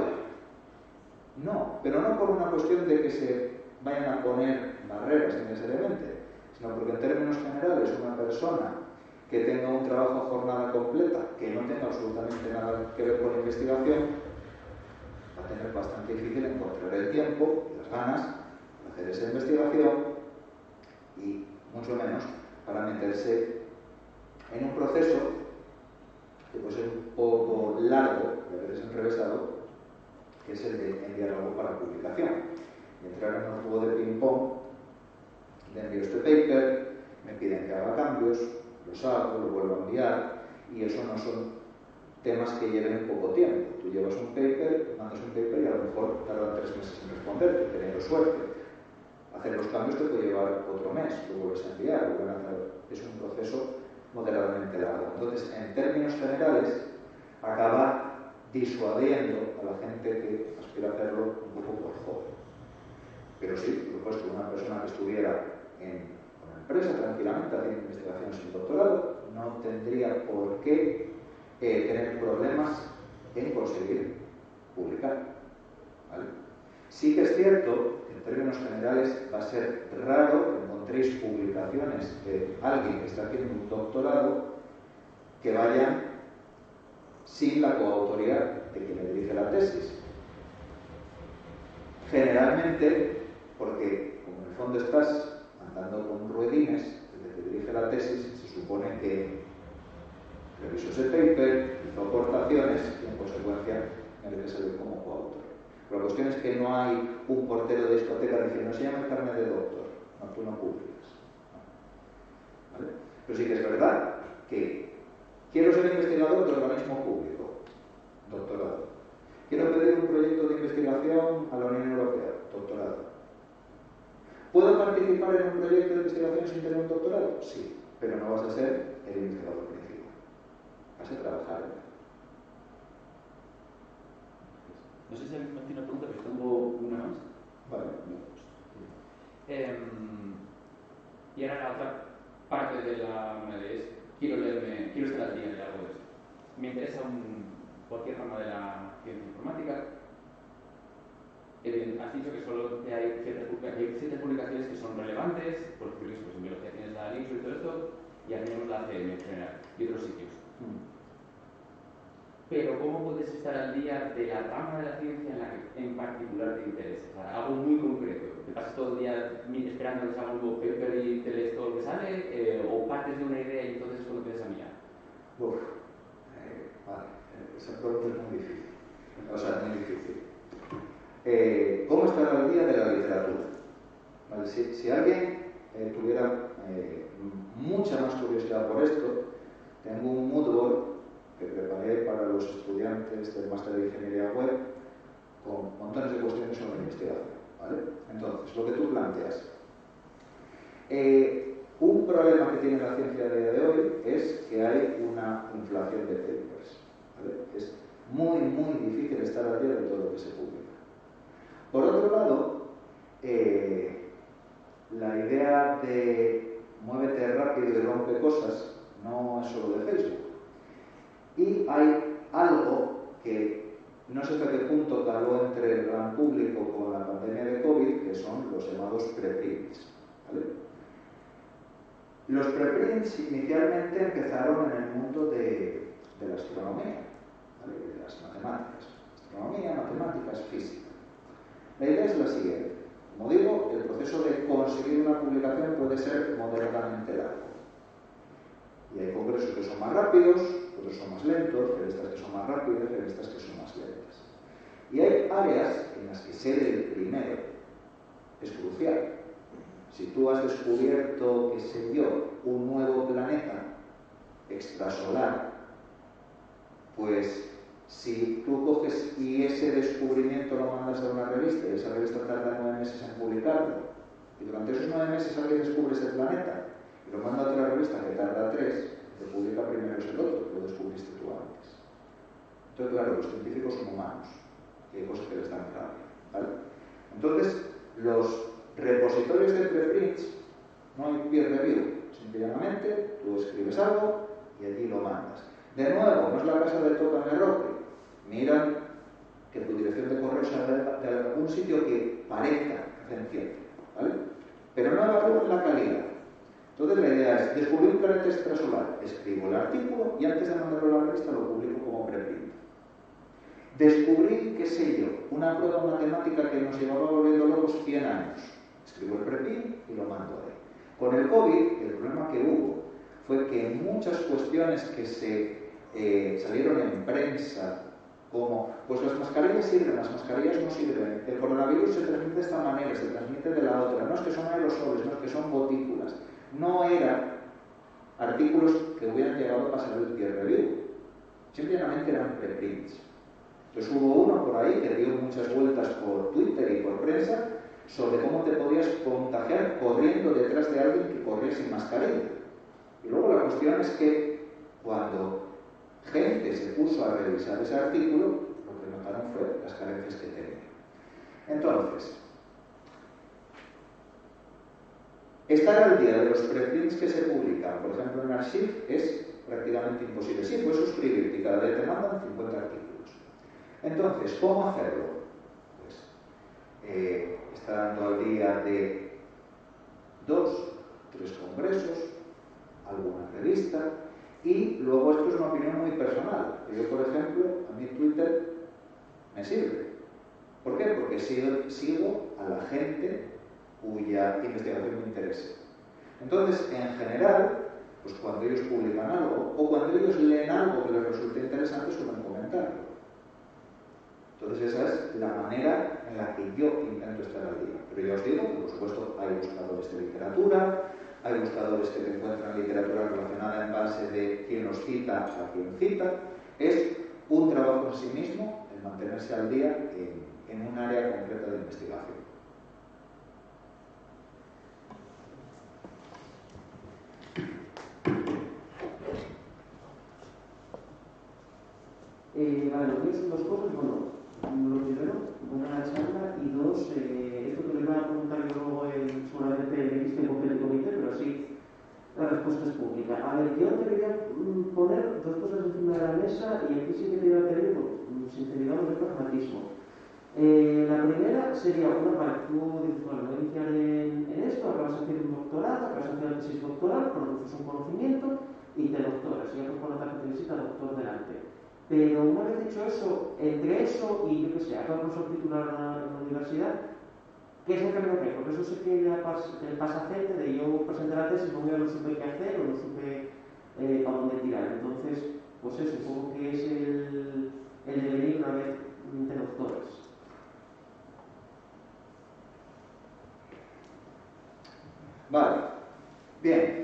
No, pero no por una cuestión de que se vayan a poner barreras necesariamente, sino porque en términos generales una persona que tenga un trabajo a jornada completa, que no tenga absolutamente nada que ver con la investigación, va a tener bastante difícil encontrar el tiempo y las ganas de hacer esa investigación y mucho menos para meterse en un proceso que puede ser un poco largo y a veces enrevesado, que es el de enviar algo para publicación. Y entrar en un juego de ping-pong, le envío este paper, me piden que haga cambios, los hago, lo vuelvo a enviar, y eso no son temas que lleven poco tiempo. Tú llevas un paper, mandas un paper y a lo mejor tardan 3 meses en responderte, teniendo suerte. Hacer los cambios te puede llevar otro mes, lo vuelves a enviar, es un proceso moderadamente largo. Entonces, en términos generales, acaba disuadiendo a la gente que aspira a hacerlo un poco por hobby. Pero sí, por supuesto, una persona que estuviera en una empresa tranquilamente haciendo investigación sin doctorado no tendría por qué tener problemas en conseguir publicar. ¿Vale? Sí que es cierto que en términos generales va a ser raro que encontréis publicaciones de alguien que está haciendo un doctorado que vayan sin la coautoría de quien le dirige la tesis. Generalmente, porque como en el fondo estás andando con ruedines, el que te dirige la tesis se supone que revisó ese paper, hizo aportaciones y en consecuencia merece salir como coautor. Pero la cuestión es que no hay un portero de discoteca diciendo se llama el carnet de doctor. No, tú no publicas. ¿Vale? Pero sí que es verdad que quiero ser investigador de organismo público, doctorado. Quiero pedir un proyecto de investigación a la Unión Europea, doctorado. ¿Puedo participar en un proyecto de investigación sin tener un doctorado? Sí, pero no vas a ser el investigador principal. Vas a trabajar en él. No sé si alguien me tiene una pregunta, pero tengo una más. Vale. Y ahora la otra parte de la moneda es, quiero estar al día de algo de esto. Me interesa cualquier rama de la ciencia informática. Has dicho que solo hay ciertas publicaciones que son relevantes, por ejemplo, en biología tienes la LISO y todo esto, y al menos la ACM en general, y otros sitios. Pero ¿cómo puedes estar al día de la rama de la ciencia en la que en particular te interesa? O sea, algo muy concreto. ¿Te pasas todo el día esperando que salga un nuevo paper y te lees todo lo que sale? ¿O partes de una idea y entonces es cuando empiezas a mirar? Vale, esa pregunta es muy difícil. O sea, muy difícil. ¿Cómo estar al día de la literatura? Vale, si alguien tuviera mucha más curiosidad por esto, tengo un Moodboard que preparé para los estudiantes del máster de Ingeniería Web con montones de cuestiones sobre investigación. ¿Vale? Entonces, lo que tú planteas. Un problema que tiene la ciencia a día de hoy es que hay una inflación de papers. ¿Vale? Es muy, muy difícil estar al día de todo lo que se publica. Por otro lado, la idea de muévete rápido y rompe cosas no es solo de Facebook. Y hay algo que no sé hasta qué punto caló entre el gran público con la pandemia de COVID, que son los llamados preprints. ¿Vale? Los preprints inicialmente empezaron en el mundo de la astronomía, ¿vale? De las matemáticas. Astronomía, matemáticas, física. La idea es la siguiente. Como digo, el proceso de conseguir una publicación puede ser moderadamente largo. Y hay congresos que son más rápidos, otros son más lentos, revistas que son más rápidas, revistas que son más lentas. Y hay áreas en las que ser el primero es crucial. Si tú has descubierto, qué sé yo, un nuevo planeta extrasolar, pues si tú coges y ese descubrimiento lo mandas a una revista y esa revista tarda 9 meses en publicarlo, y durante esos 9 meses alguien descubre ese planeta y lo manda a otra revista que tarda 3, lo publica primero es el otro, lo descubriste tú antes. Entonces, claro, los científicos son humanos y hay cosas que les dan rabia, ¿vale? Entonces, los repositorios de preprints no hay peer review, simplemente tú escribes algo y allí lo mandas. De nuevo, no es la casa del toca en el roque. Miran que tu dirección de correo sea de algún sitio que parezca que hacen ciencia, ¿vale? Pero no evalúan la calidad. Entonces la idea es descubrir un planeta extrasolar, escribo el artículo y antes de mandarlo a la revista lo publico como preprint. Descubrí, qué sé yo, una prueba matemática que nos llevaba volviendo locos 100 años. Escribo el preprint y lo mando ahí. Con el COVID, el problema que hubo fue que muchas cuestiones que se salieron en prensa, como, pues las mascarillas sirven, las mascarillas no sirven, el coronavirus se transmite de esta manera, se transmite de la otra, no es que son aerosoles, no es que son gotículas, no eran artículos que hubieran llegado a pasar el peer review, simplemente eran preprints. Entonces hubo uno por ahí que dio muchas vueltas por Twitter y por prensa sobre cómo te podías contagiar corriendo detrás de alguien que corría sin mascarilla. Y luego la cuestión es que cuando gente se puso a revisar ese artículo, lo que notaron fue las carencias que tenía. Entonces, estar al día de los preprints que se publican, por ejemplo en Archive, es prácticamente imposible. Sí, puedes suscribirte y cada día te mandan 50 artículos. Entonces, ¿cómo hacerlo? Pues estar al día de 2, 3 congresos, alguna revista, y luego esto es una opinión muy personal. Yo, por ejemplo, a mí Twitter me sirve. ¿Por qué? Porque sigo a la gente cuya investigación me interese. Entonces, en general, pues cuando ellos publican algo o cuando ellos leen algo que les resulte interesante, suelen comentarlo. Entonces, esa es la manera en la que yo intento estar al día. Pero ya os digo que, por supuesto, hay buscadores de literatura, hay buscadores que te encuentran literatura relacionada en base de quién los cita a quién cita. Es un trabajo en sí mismo el mantenerse al día en un área concreta de investigación. Vale, lo que son dos cosas. Bueno, lo primero, buena charla, y dos, esto que le voy a preguntar yo luego seguramente me viste en papel de comité, pero así la respuesta es pública. A ver, yo te voy a poner dos cosas encima de la mesa y aquí sí que te voy a pedir sinceridad o pragmatismo. La primera sería una para que tú dices, bueno, voy a iniciar en esto, ahora vas a hacer un doctorado, ahora vas a hacer una tesis doctoral, produces un conocimiento y te doctoras, y ya pues cuando te necesita doctor delante. Pero una vez dicho eso, entre eso y yo que sé, acabar con su titular en la universidad, ¿qué es el camino que hay? Porque eso sí que ya pasa gente de yo presenté la tesis, luego ya no supe qué hacer o no supe a dónde tirar. Entonces, pues eso, supongo que es el devenir una vez de doctores. Vale, bien.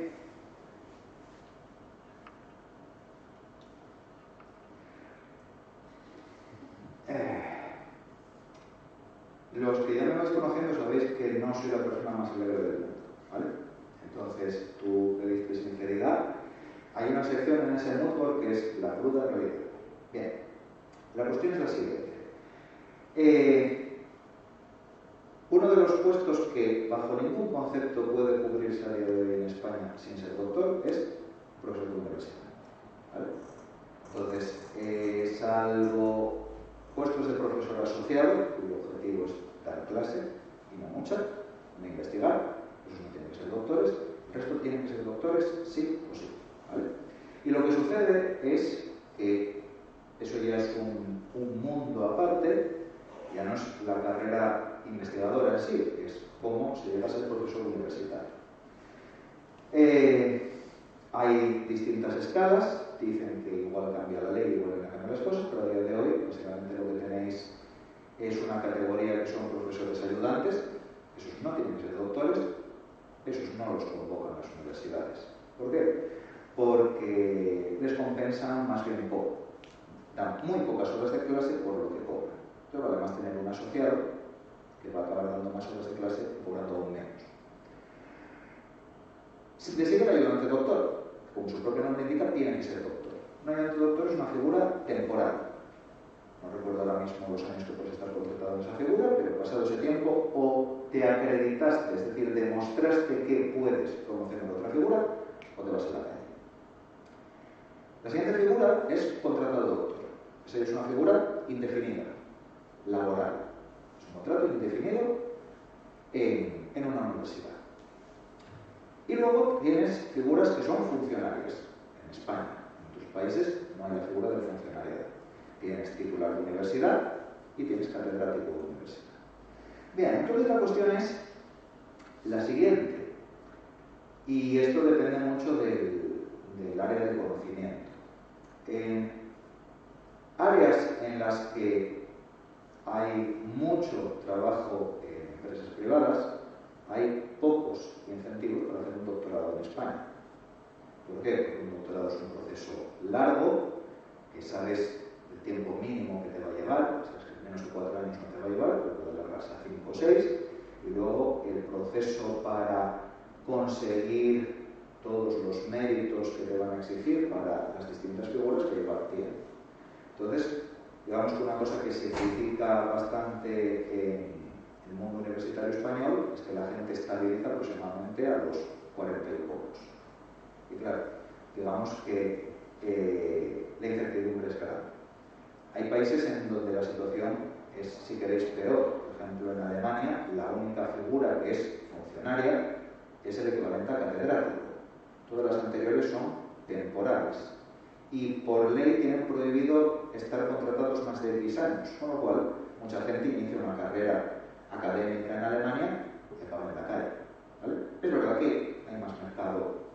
Los que ya me vais conociendo sabéis que no soy la persona más alegre del mundo, ¿vale? Entonces, tú pediste sinceridad. Hay una sección en ese notebook que es la cruda realidad. Bien, la cuestión es la siguiente. Uno de los puestos que bajo ningún concepto puede cubrirse a día de hoy en España sin ser doctor es profesor de universidad, ¿vale? Entonces, salvo puestos de profesor asociado, cuyo objetivo es dar clase y no mucha, no investigar, esos no tienen que ser doctores, el resto tienen que ser doctores sí o sí, ¿vale? Y lo que sucede es que eso ya es un mundo aparte, ya no es la carrera investigadora en sí, es cómo se llega a ser profesor universitario. Hay distintas escalas, dicen que igual cambia la ley, igual cambian las cosas, pero a día de hoy, básicamente lo que tenéis es una categoría que son profesores ayudantes, esos no tienen que ser doctores, esos no los convocan las universidades. ¿Por qué? Porque les compensan más bien poco. Dan muy pocas horas de clase por lo que cobran. Pero además tener un asociado que va a acabar dando más horas de clase cobrando aún menos. Si le sigue el ayudante doctor, como su propio nombre indica, tiene que ser doctor. Un ayudante doctor es una figura temporal. No recuerdo ahora mismo los años que puedes estar contratado en esa figura, pero pasado ese tiempo o te acreditaste, es decir, demostraste que puedes promocionar otra figura, o te vas a la calle. La siguiente figura es contratado doctor. Esa es una figura indefinida, laboral. Es un contrato indefinido en una universidad. Y luego tienes figuras que son funcionarias. En España, en tus países, no hay la figura de funcionariado. Tienes titular de universidad y tienes catedrático de universidad. Bien, entonces la cuestión es la siguiente. Y esto depende mucho del área de conocimiento. En áreas en las que hay mucho trabajo en empresas privadas, hay pocos incentivos para hacer un doctorado en España. ¿Por qué? Porque un doctorado es un proceso largo, que sabes el tiempo mínimo que te va a llevar, sabes que menos de 4 años no te va a llevar, pero puede alargarse a 5 o 6, y luego el proceso para conseguir todos los méritos que te van a exigir para las distintas figuras que impartían. Entonces, digamos que una cosa que se critica bastante en el mundo universitario español es que la gente estabiliza aproximadamente a los 40 y pocos. Y claro, digamos que la incertidumbre es grande. Hay países en donde la situación es, si queréis, peor. Por ejemplo, en Alemania, la única figura que es funcionaria es el equivalente a catedrático. Todas las anteriores son temporales. Y por ley tienen prohibido estar contratados más de 10 años, con lo cual mucha gente inicia una carrera académica en Alemania y acaba en la calle. ¿Vale? Es verdad que hay más mercado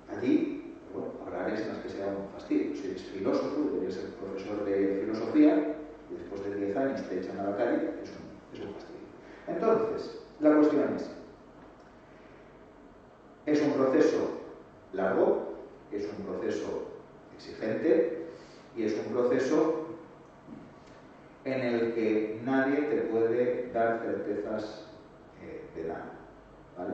allí, pero bueno, habrá áreas en las que sea un fastidio. Si eres filósofo, deberías ser profesor de filosofía y después de 10 años te echan a la calle, es un fastidio. Entonces, la cuestión es un proceso largo, es un proceso exigente y es un proceso en el que nadie te puede dar certezas de nada, ¿vale?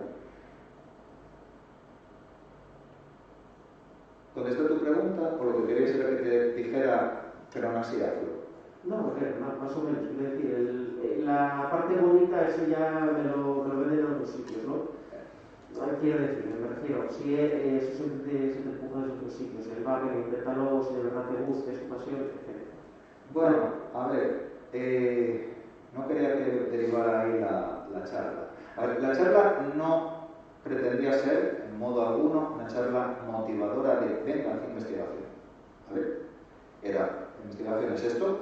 ¿Contesta tu pregunta o lo que querías era que te dijera, pero aún así hazlo? No, más o menos. Es decir, la parte bonita, eso ya me lo venden en otros sitios, ¿no? Quiero decir, me refiero, si eso se te empuja desde otros sitios, el barrio, inténtalo, si de verdad te gusta, es tu pasión, etc. Bueno, a ver, no quería que derivara ahí la charla. A ver, la charla no pretendía ser, en modo alguno, una charla motivadora de venga, haz investigación. ¿Vale? Era, investigación es esto,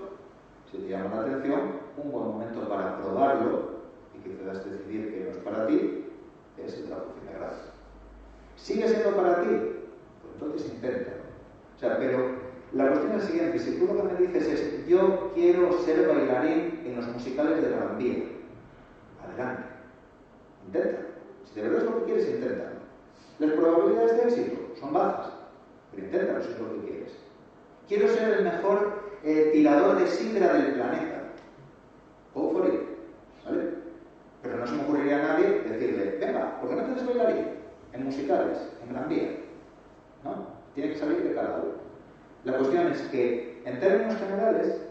si te llama la atención, un buen momento para probarlo y que puedas decidir que no es para ti, es el trabajo fin de grado. ¿Sigue siendo para ti? Pues entonces inténtalo. O sea, pero la cuestión es la siguiente, si tú lo que me dices es yo quiero ser bailarín en los musicales de Gran Vía, adelante, inténtalo. Si de verdad es lo que quieres, inténtalo. Las probabilidades de éxito son bajas, pero inténtalo si es lo que quieres. Quiero ser el mejor tirador de sidra del planeta. Go for it, ¿vale? Pero no se me ocurriría a nadie decirle, venga, ¿por qué no te haces bailarín en musicales, en Gran Vía? ¿No? Tiene que salir de cada uno. La cuestión es que, en términos generales,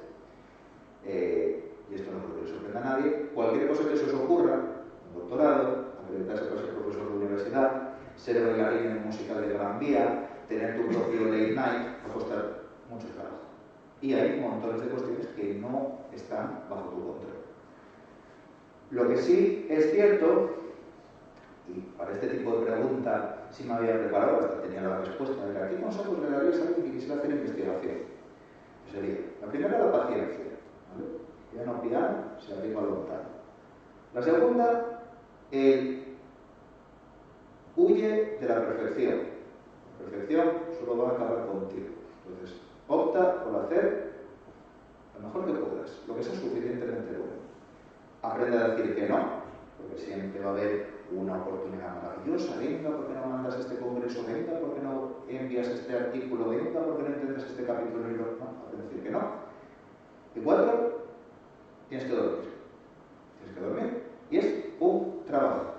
y esto no creo que le sorprenda a nadie, cualquier cosa que se os ocurra, un doctorado, acreditarse para ser profesor de universidad, ser bailarín en un musical de Gran Vía, tener tu propio late night, va a costar mucho trabajo. Y hay montones de cuestiones que no están bajo tu control. Lo que sí es cierto, y para este tipo de pregunta sí me había preparado, hasta tenía la respuesta, era ¿qué consejos le darías a alguien que quisiera hacer investigación? Pues sería, la primera, la paciencia, ¿vale? Piano piano, se arriba a lontano. La segunda, huye de la perfección. La perfección solo va a acabar contigo. Entonces, opta por hacer lo mejor que puedas, lo que sea suficientemente bueno. Aprende a decir que no, porque siempre va a haber una oportunidad maravillosa. Venga, ¿por qué no mandas este congreso? Venga, ¿por qué no envías este artículo? Venga, ¿por qué no intentas este capítulo? No, aprende a decir que no. Y 4, tienes que dormir. Tienes que dormir. Y es un trabajo.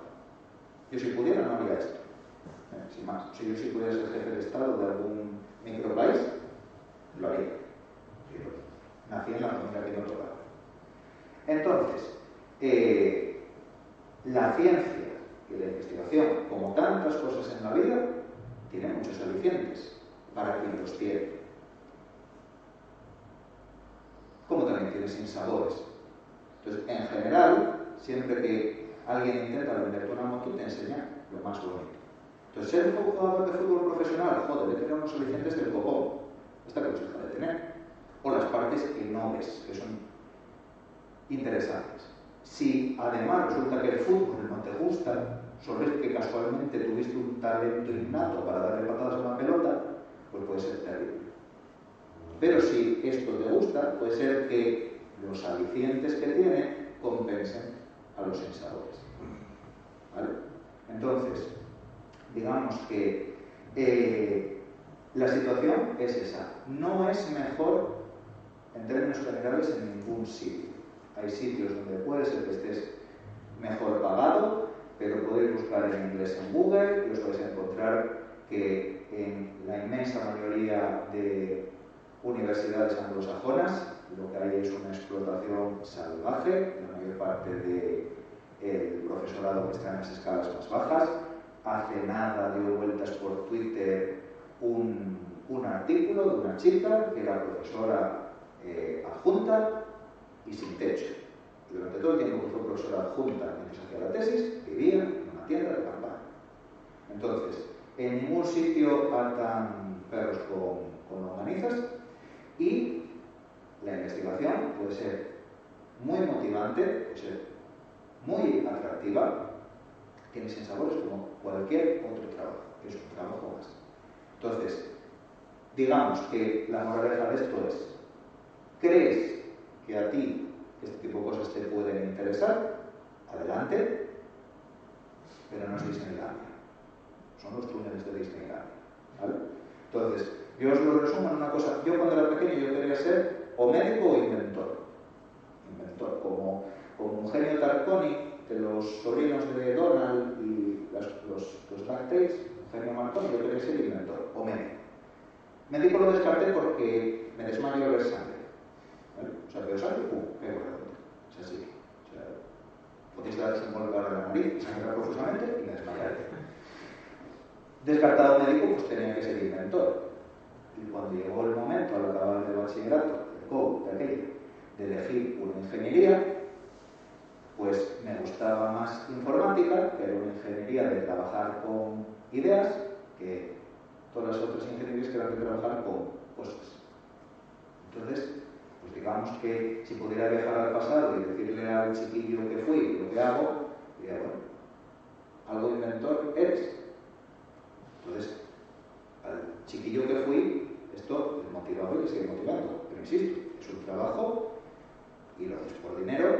Yo si pudiera no haría esto. Sin más. Si yo si pudiera ser jefe de Estado de algún micropaís, lo haría. Nací en la familia que no tocaba. Entonces, la ciencia y la investigación, como tantas cosas en la vida, tiene muchos alicientes para quien los tiene. Como también tiene sinsabores. Entonces, en general, siempre que alguien intenta venderte una moto, te enseña lo más bonito. Entonces, ser un jugador de fútbol profesional, joder, debe tener unos alicientes del copón. Esta que los deja de tener. O las partes que no ves, que son interesantes. Si además resulta que el fútbol no te gusta, solo es que casualmente tuviste un talento innato para darle patadas a una pelota, pues puede ser terrible. Pero si esto te gusta, puede ser que los alicientes que tiene compensen a los sinsabores. ¿Vale? Entonces, digamos que la situación es esa. No es mejor en términos generales en ningún sitio. Hay sitios donde puede ser que estés mejor pagado, pero podéis buscar en inglés en Google y os vais a encontrar que en la inmensa mayoría de universidades anglosajonas lo que hay es una explotación salvaje. La mayor parte del profesorado que está en las escalas más bajas. Hace nada dio vueltas por Twitter un artículo de una chica que era profesora adjunta y sin techo. Y durante todo el tiempo que fue profesora adjunta mientras hacía la tesis, vivía en una tienda de campaña. Entonces, en ningún sitio atan perros con longanizas, y la investigación puede ser muy motivante, puede ser muy atractiva, tiene sinsabores como cualquier otro trabajo, es un trabajo más. Entonces, digamos que la moraleja de esto es: ¿crees que a ti este tipo de cosas te pueden interesar? Adelante, pero no es Disneylandia, son los túneles de Disneylandia, ¿vale? Entonces, yo os lo resumo en una cosa. Yo cuando era pequeño yo quería ser o médico o inventor. Inventor, como Eugenio Tarconi, de los sobrinos de Donald y los Blacktails, Eugenio Marconi, yo quería ser inventor o médico. Médico lo descarté porque me desmayo al ver sangre. ¿Vale? O sea, veo sangre, ¡pum!, qué bueno. Es así. O sea, podéis daros un golpe a la nariz, sangrar profusamente y me desmayaré. Descartado médico, pues tenía que ser inventor. Y cuando llegó el momento, al acabar el bachillerato, de elegir una ingeniería, pues me gustaba más informática, que era una ingeniería de trabajar con ideas, que todas las otras ingenierías que eran de trabajar con cosas. Entonces, pues digamos que si pudiera viajar al pasado y decirle al chiquillo que fui lo que hago, diría, bueno, algo inventor eres. Entonces, al chiquillo que fui, esto me motivaba y me sigue motivando. Pero insisto, es un trabajo y lo haces por dinero,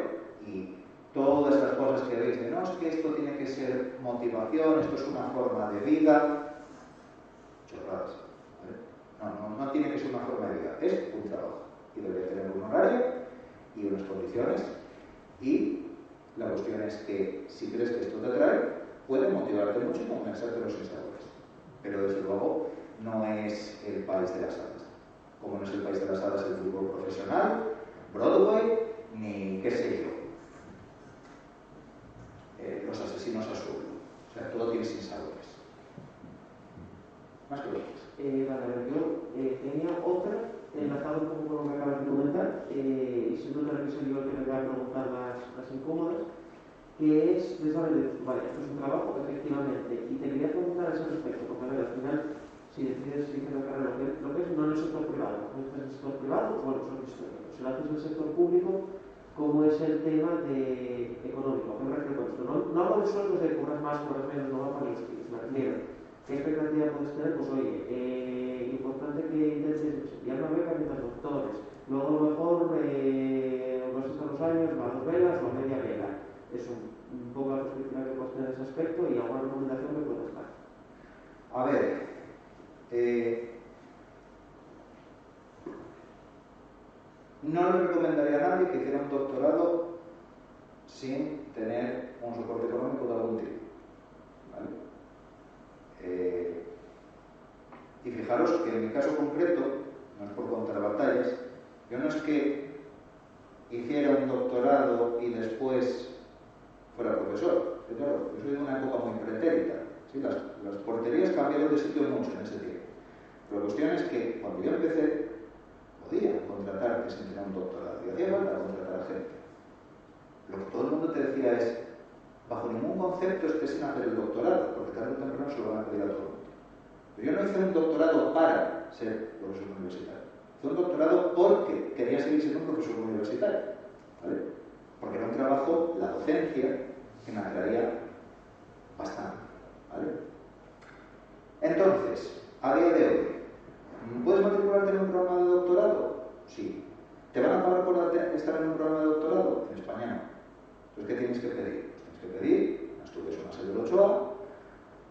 y todas las cosas que veis de no, es que esto tiene que ser motivación, esto es una forma de vida, chorradas, ¿vale? No tiene que ser una forma de vida, es un trabajo y debería tener un horario y unas condiciones, y la cuestión es que si crees que esto te atrae, puede motivarte mucho y convencerte de los insabores. Pero desde luego no es el país de las hadas. Como no es el país de las hadas el fútbol profesional, Broadway, ni qué sé yo, los asesinos a sueldo. O sea, todo tiene sinsabores. Más preguntas. Vale, a ver, yo tenía otra, enlazado un poco con lo que acabas de comentar, y si no te reviso yo que me voy a preguntar las incómodas, que es precisamente, vale, esto es un trabajo, efectivamente, y te quería preguntar a ese respecto, porque a ver, al final, si decides seguir la carrera, lo que es no en el sector privado, no en el sector privado, bueno, son historias, si lo haces en el sector público, ¿cómo es el tema económico? ¿A qué me refiero con esto? No hablo de sueldos de cobras más, cobras menos, no va para los tiros, me refiero. ¿Qué expectativa puedes tener? Pues oye, importante que intentes estudiar una beca mientras doctores, luego a lo mejor vas a estar los años, va a 2 velas o a media vela. Es un poco la perspectiva que puedes tener en ese aspecto y alguna recomendación que puedes dar. A ver, no le recomendaría a nadie que hiciera un doctorado sin tener un soporte económico de algún tipo, ¿vale? Y fijaros que en mi caso concreto, no es por contar batallas, yo no es que hiciera un doctorado y después fuera profesor. Que claro, yo soy de una época muy pretérita. ¿Sí? Las porterías cambiaron de sitio mucho en ese tiempo. Pero la cuestión es que cuando yo empecé, podía contratar que sin tener un doctorado. Y hacía falta contratar a gente. Lo que todo el mundo te decía es, bajo ningún concepto estés sin hacer el doctorado, porque tarde o temprano se lo van a pedir a todo el mundo. Pero yo no hice un doctorado para ser profesor universitario. Hice un doctorado porque quería seguir siendo un profesor universitario, ¿vale? Porque era un trabajo, la docencia, que me atraía bastante, ¿vale? Entonces, a día de hoy, ¿puedes matricularte en un programa de doctorado? Sí. ¿Te van a pagar por estar en un programa de doctorado? En España no. Entonces, ¿qué tienes que pedir? Pues tienes que pedir unas estudios o una serie de 8A,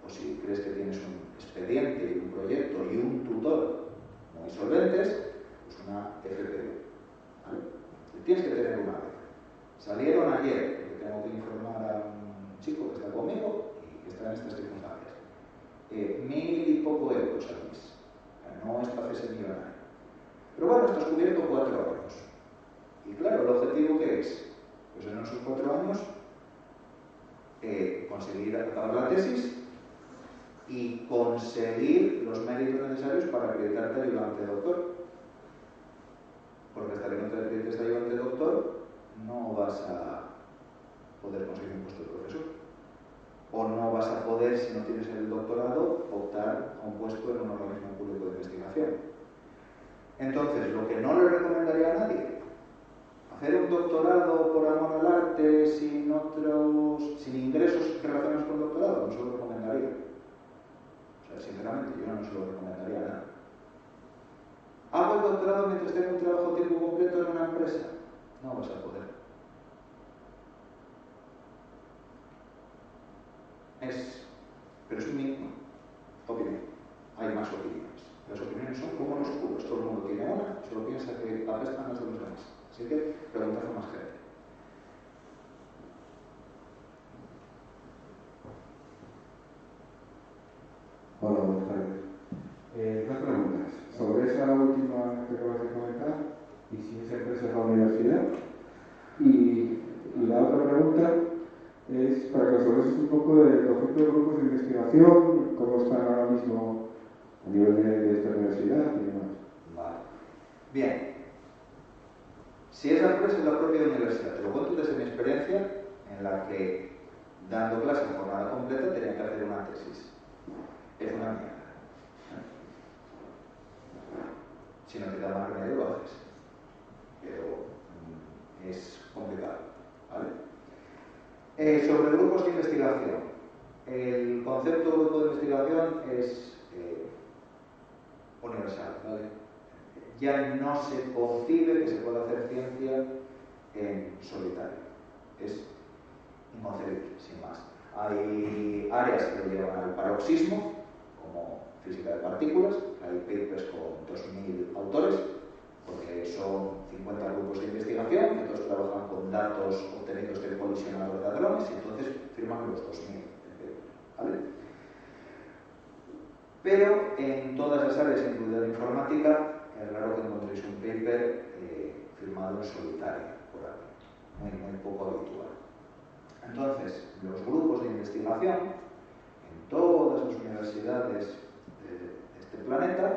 o si crees que tienes un expediente y un proyecto y un tutor muy solventes, pues una FPV, ¿vale? Y tienes que tener una beca. Salieron ayer, porque tengo que informar a un chico que está conmigo y que está en estas circunstancias. 1.000 y poco euros al mes. No es para hacerse millonario. Pero bueno, estás cubierto 4 años. Y claro, ¿el objetivo qué es? Pues en esos 4 años conseguir acabar la tesis y conseguir los méritos necesarios para acreditarte ayudante doctor. Porque hasta que no te acredites ayudante doctor, no vas a poder conseguir un puesto de profesor. O no vas a poder, si no tienes el doctorado, optar a un puesto en un organismo público de investigación. Entonces, lo que no le recomendaría a nadie, hacer un doctorado por amor al arte sin ingresos relacionados con el doctorado, no se lo recomendaría. O sea, sinceramente, yo no se lo recomendaría a nadie. ¿Hago el doctorado mientras tengo un trabajo a tiempo completo en una empresa? No vas a poder. Pero es mi opinión. Hay más opiniones. Las opiniones son como los culos. Todo el mundo tiene una, solo piensa que apestan las de los demás. Así que preguntad a más gente. Hola, buenas tardes. Dos preguntas. Sobre esa última que acabas de comentar, y si esa empresa es la universidad. Y la otra pregunta es para que nos hables un poco del concepto de grupos de investigación, cómo están ahora mismo a nivel de esta universidad y demás. Vale. Bien. Si esa empresa es la propia universidad, te lo cuento desde mi experiencia, en la que dando clase en jornada completa tenía que hacer una tesis. Es una mierda. Si no te da más remedio, lo haces. Pero es complicado. ¿Vale? Sobre grupos de investigación. El concepto de grupo de investigación es universal. ¿Vale? Ya no se concibe que se pueda hacer ciencia en solitario. Es inconcebible, sin más. Hay áreas que lo llevan al paroxismo, como física de partículas. Hay papers con 2.000 autores, porque son 50 grupos de investigación, que todos trabajan con datos obtenidos del colisionador de hadrones, y entonces firman los 2.000. ¿Vale? Pero en todas las áreas, incluida la informática, es raro que encontréis un paper firmado en solitario por alguien. Muy poco habitual. Entonces, los grupos de investigación en todas las universidades de este planeta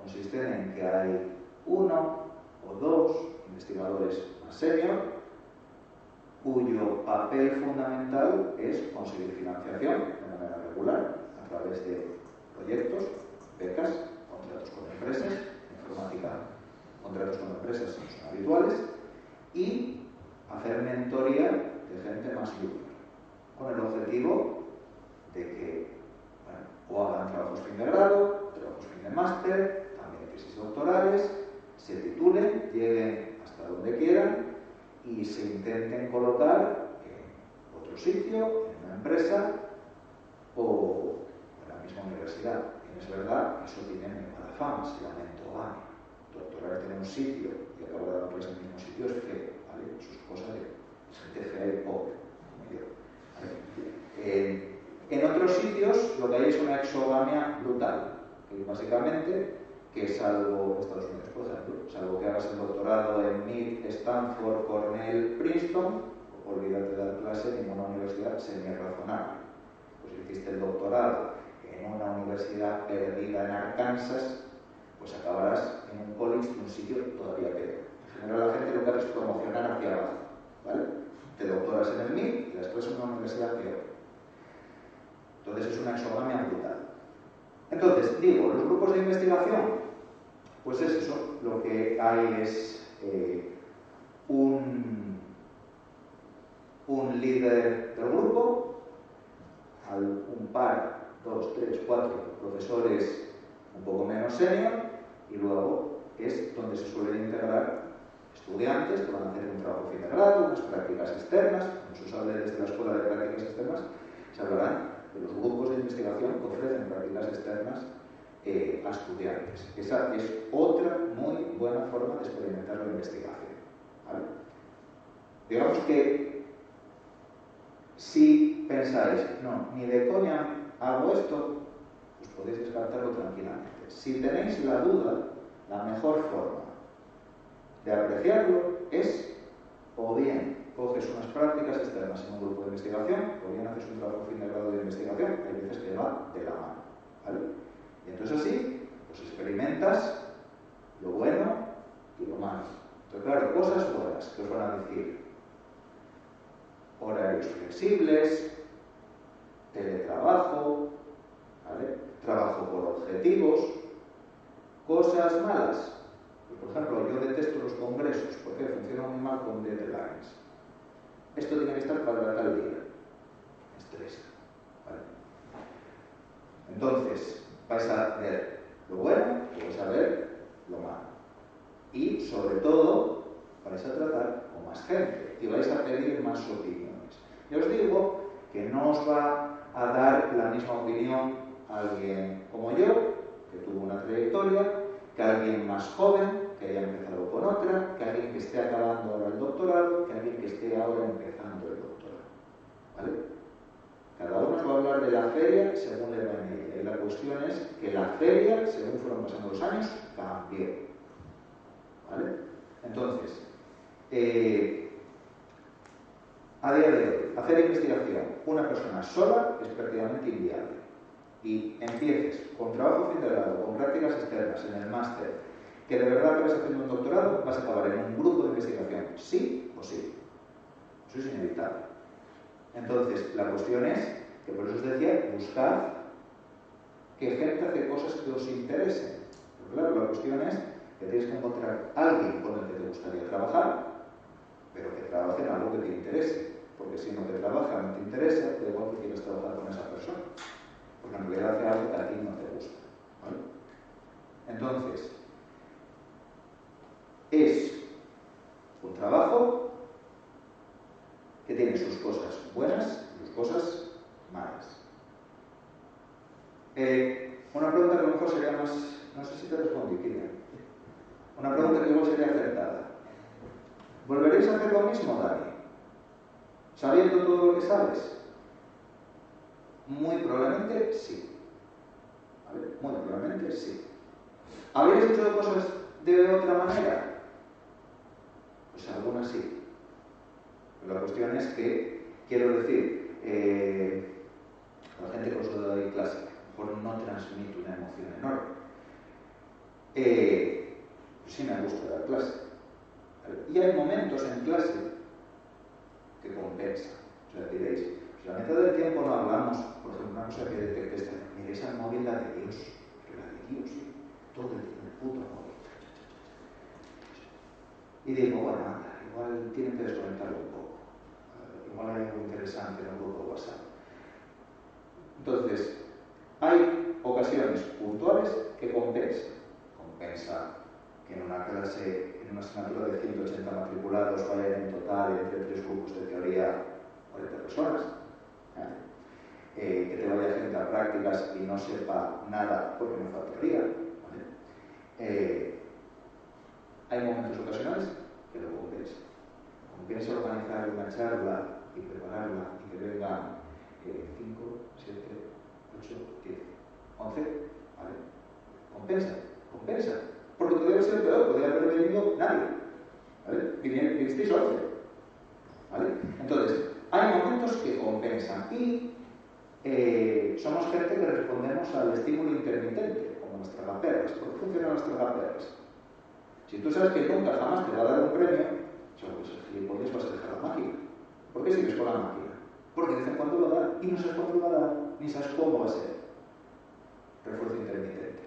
consisten en que hay 1 o 2 investigadores más senior, cuyo papel fundamental es conseguir financiación de manera regular a través de proyectos, becas, contratos con empresas, informática, contratos con empresas son habituales, y hacer mentoría de gente más junior, con el objetivo de que o hagan trabajos fin de grado, trabajos fin de máster, también tesis doctorales, se titulen, lleguen hasta donde quieran y se intenten colocar en otro sitio, en una empresa o en la misma universidad. Y es verdad que eso tiene muy mala fama, se llama endogamia. Doctorarte en un sitio y acabar dando clases en el mismo sitio es feo, ¿vale? Eso es cosa de gente fea y pobre, como yo. ¿Vale? En otros sitios lo que hay es una exogamia brutal, que básicamente, que salvo Estados Unidos, por ejemplo, salvo que hagas el doctorado en MIT, Stanford, Cornell, Princeton, olvídate de dar clase en ninguna universidad semi-razonable. Pues si hiciste el doctorado en una universidad perdida en Arkansas, pues acabarás en un college, en un sitio todavía peor. En general la gente lo que hace es promocionar hacia abajo, ¿vale? Te doctoras en el MIT y después en una universidad peor. Entonces es una exogamia brutal. Entonces, digo, los grupos de investigación, pues es eso, lo que hay es un líder del grupo, un par, 2, 3, 4 profesores un poco menos senior, y luego es donde se suelen integrar estudiantes que van a hacer un trabajo fin de grado, unas prácticas externas. Como se habla desde la Escuela de Prácticas Externas, se hablarán de los grupos de investigación que ofrecen prácticas externas a estudiantes. Esa es otra muy buena forma de experimentar la investigación. ¿Vale? Digamos que Si pensáis, no, ni de coña hago esto, pues podéis descartarlo tranquilamente. Si tenéis la duda, la mejor forma de apreciarlo es o bien coges unas prácticas externas en un grupo de investigación, o bien haces un trabajo fin de grado de investigación, hay veces que va de la mano, ¿vale? Y entonces así, pues experimentas lo bueno y lo malo. Entonces, claro, cosas buenas que os van a decir: horarios flexibles, teletrabajo, ¿vale? Trabajo por objetivos. Cosas malas, pues, por ejemplo, yo detesto los congresos porque funcionan muy mal con deadlines. Esto tiene que estar para tal día. Estrés, ¿vale? Entonces, vais a ver lo bueno y vais a ver lo malo. Y, sobre todo, vais a tratar con más gente y vais a pedir más opiniones. Ya os digo que no os va a dar la misma opinión alguien como yo, que tuvo una trayectoria, que alguien más joven, que haya empezado con otra, que alguien que esté acabando ahora el doctorado, que alguien que esté ahora empezando el doctorado. ¿Vale? Cada uno os va a hablar de la feria según le va en ella. Y la cuestión es que la feria, según fueron pasando los años, cambió. ¿Vale? Entonces, a día de hoy, hacer investigación una persona sola es prácticamente inviable. Y empieces con trabajo fin de grado, con prácticas externas, en el máster, que de verdad acabes haciendo un doctorado, vas a acabar en un grupo de investigación, sí o sí. Eso es inevitable. Entonces, la cuestión es que, por eso os decía, buscad que gente hace cosas que os interesen. Pero claro, la cuestión es que tienes que encontrar a alguien con el que te gustaría trabajar, pero que trabaje en algo que te interese. Porque si no te trabaja, no te interesa, da igual que quieras trabajar con esa persona. Porque en realidad hace algo que a ti no te gusta. ¿Vale? Entonces, es un trabajo que tiene sus cosas buenas y sus cosas malas. Una pregunta que a lo mejor sería más... No sé si te respondí, Kirian. Una pregunta que igual sería acertada. ¿Volveréis a hacer lo mismo, Dani? ¿Sabiendo todo lo que sabes? Muy probablemente sí. ¿Vale? Muy probablemente sí. ¿Habéis hecho cosas de otra manera? Pues algunas sí. Pero la cuestión es que, quiero decir, la gente que os doy clase, a lo mejor no transmite una emoción enorme. Pues sí me gusta dar clase. Y hay momentos en clase que compensan. O sea, diréis, pues la mitad del tiempo no hablamos, por ejemplo, una cosa que detectes, miréis al móvil, la de Dios, pero la de Dios, todo el tiempo, el puto móvil. Y digo, bueno, anda, igual tienen que desconectarlo un poco. Igual hay algo interesante en el grupo WhatsApp. Entonces, hay ocasiones puntuales que compensan. Compensa que en una clase, en una asignatura de 180 matriculados vayan en total entre 3 grupos de teoría 40 personas. Que te vaya gente a prácticas y no sepa nada porque no falta teoría. ¿Vale? Hay momentos ocasionales que lo compensa. Compensa organizar una charla y prepararla y que vengan 5, 7, 8, 10, 11, ¿vale? Compensa. Porque podría ser peor, podría haber venido nadie, ¿vale? Vinisteis 11, ¿vale? Entonces, hay momentos que compensan y somos gente que respondemos al estímulo intermitente, como las tragaperras. ¿Por qué funcionan las tragaperras? Si tú sabes que nunca jamás te va a dar un premio, pues gilipollas vas a dejar la máquina. ¿Por qué sigues con la máquina? Porque de vez en cuando va a dar y no sabes cuándo va a dar, ni sabes cómo va a ser. Refuerzo intermitente.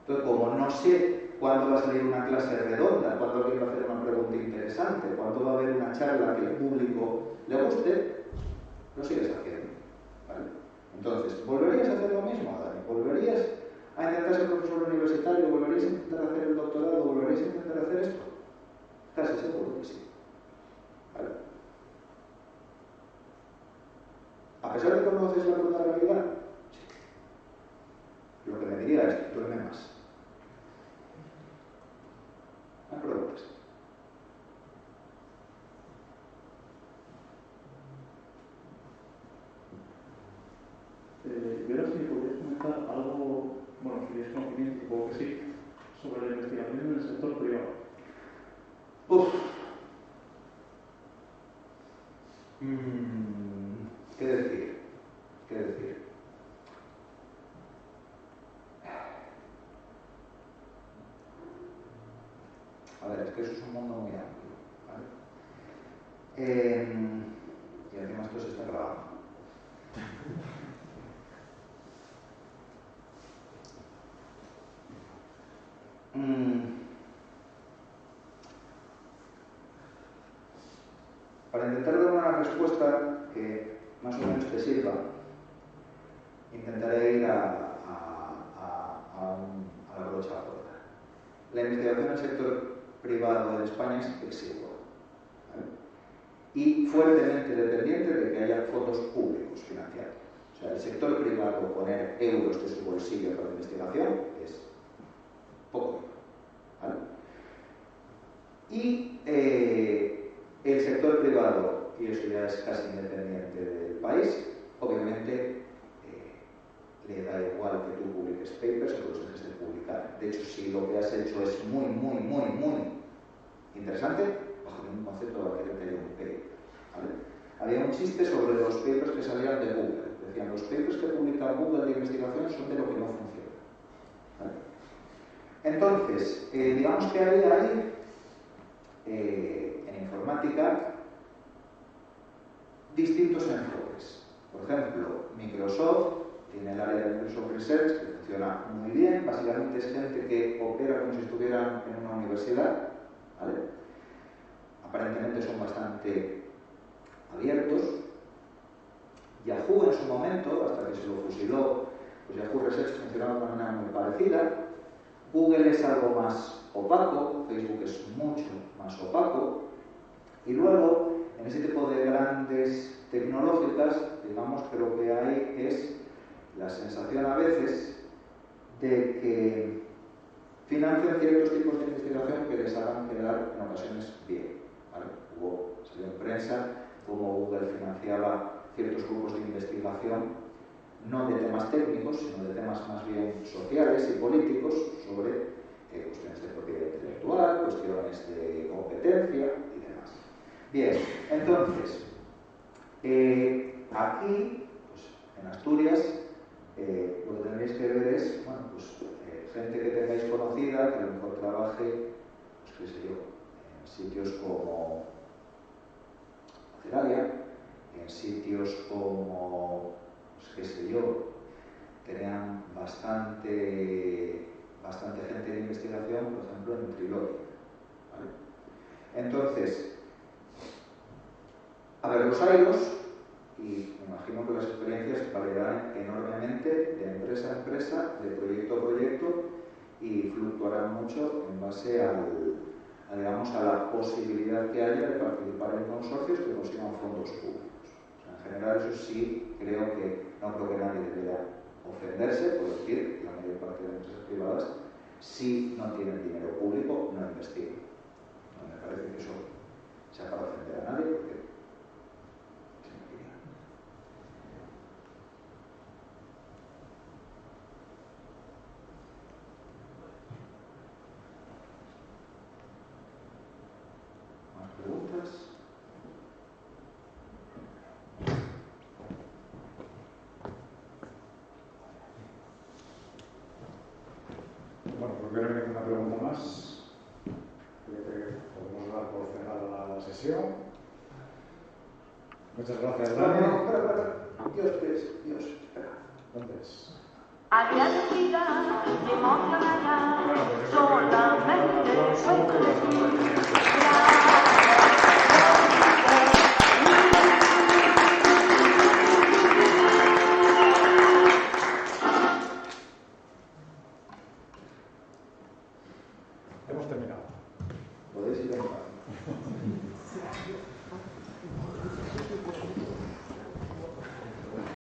Entonces, como no sé cuándo va a salir una clase redonda, cuándo alguien va a hacer una pregunta interesante, cuándo va a haber una charla que al público le guste, lo sigues haciendo. ¿Vale? Entonces, ¿volverías a hacer lo mismo, Dani? ¿Volverías a intentar ser profesor universitario? ¿Volverías a intentar hacer el doctorado? ¿Volverías a intentar hacer esto? Casi seguro que sí. ¿Vale? A pesar de que conoces la cruda realidad, sí. Lo que me diría es, duerme más. ¿Me preguntas? Yo ahora sí podrías comentar algo, bueno, si tienes conocimiento, supongo que sí, sobre la investigación en el sector privado. ¿Qué decir? ¿Qué decir? A ver, es que eso es un mundo muy amplio, ¿vale? Y encima esto se está grabando. Para intentar dar una respuesta que más o menos te sirva, intentaré ir a la brocha gorda. La investigación en el sector privado en España es exigua, ¿vale? Y fuertemente dependiente de que haya fondos públicos financiados. O sea, el sector privado poner euros de su bolsillo para la investigación es poco, ¿vale? Y el sector privado, y eso ya es casi independiente del país, obviamente le da igual que tú publiques papers o los dejes de publicar. De hecho, si lo que has hecho es muy interesante, bajo ningún concepto va a querer que haya un paper, ¿vale? Había un chiste sobre los papers que salían de Google. Decían, los papers que publica Google de investigación son de lo que no funciona, ¿vale? Entonces, digamos que hay en informática distintos enfoques. Por ejemplo, Microsoft tiene el área de Microsoft Research, que funciona muy bien. Básicamente es gente que opera como si estuvieran en una universidad, ¿vale? Aparentemente son bastante abiertos. Yahoo en su momento, hasta que se lo fusiló, pues Yahoo Research funcionaba de una manera muy parecida. Google es algo más opaco, Facebook es mucho más opaco. Y luego, en ese tipo de grandes tecnológicas, digamos que lo que hay es la sensación a veces de que financian ciertos tipos de investigación que les hagan quedar en ocasiones bien, ¿vale? Salió en prensa como Google financiaba ciertos grupos de investigación no de temas técnicos, sino de temas más bien sociales y políticos sobre cuestiones de propiedad intelectual, cuestiones de competencia y demás. Bien, entonces, aquí, pues, en Asturias, lo que tendréis que ver es, bueno, pues, gente que tengáis conocida, que a lo mejor trabaje, pues qué sé yo, en sitios como Ceralia, en sitios como, pues qué sé yo, tenían bastante gente de investigación, por ejemplo, en Trilogia, ¿vale? Entonces, a ver, los hay y me imagino que las experiencias variarán enormemente de empresa a empresa, de proyecto a proyecto, y fluctuarán mucho en base digamos, a la posibilidad que haya de participar en consorcios que consigan fondos públicos. O sea, en general, eso sí, no creo que nadie debería ofenderse por decir que la mayor parte de las empresas privadas, si no tienen dinero público, no investigan. No me parece que eso sea para ofender a nadie, porque preguntas. Bueno, pues creo que no hay ninguna pregunta más. Creo que podemos dar por cerrada la sesión. Muchas gracias, Dani. No, espera. Dios, espera. ¿Dónde es? Había necesidad de emocionar solamente.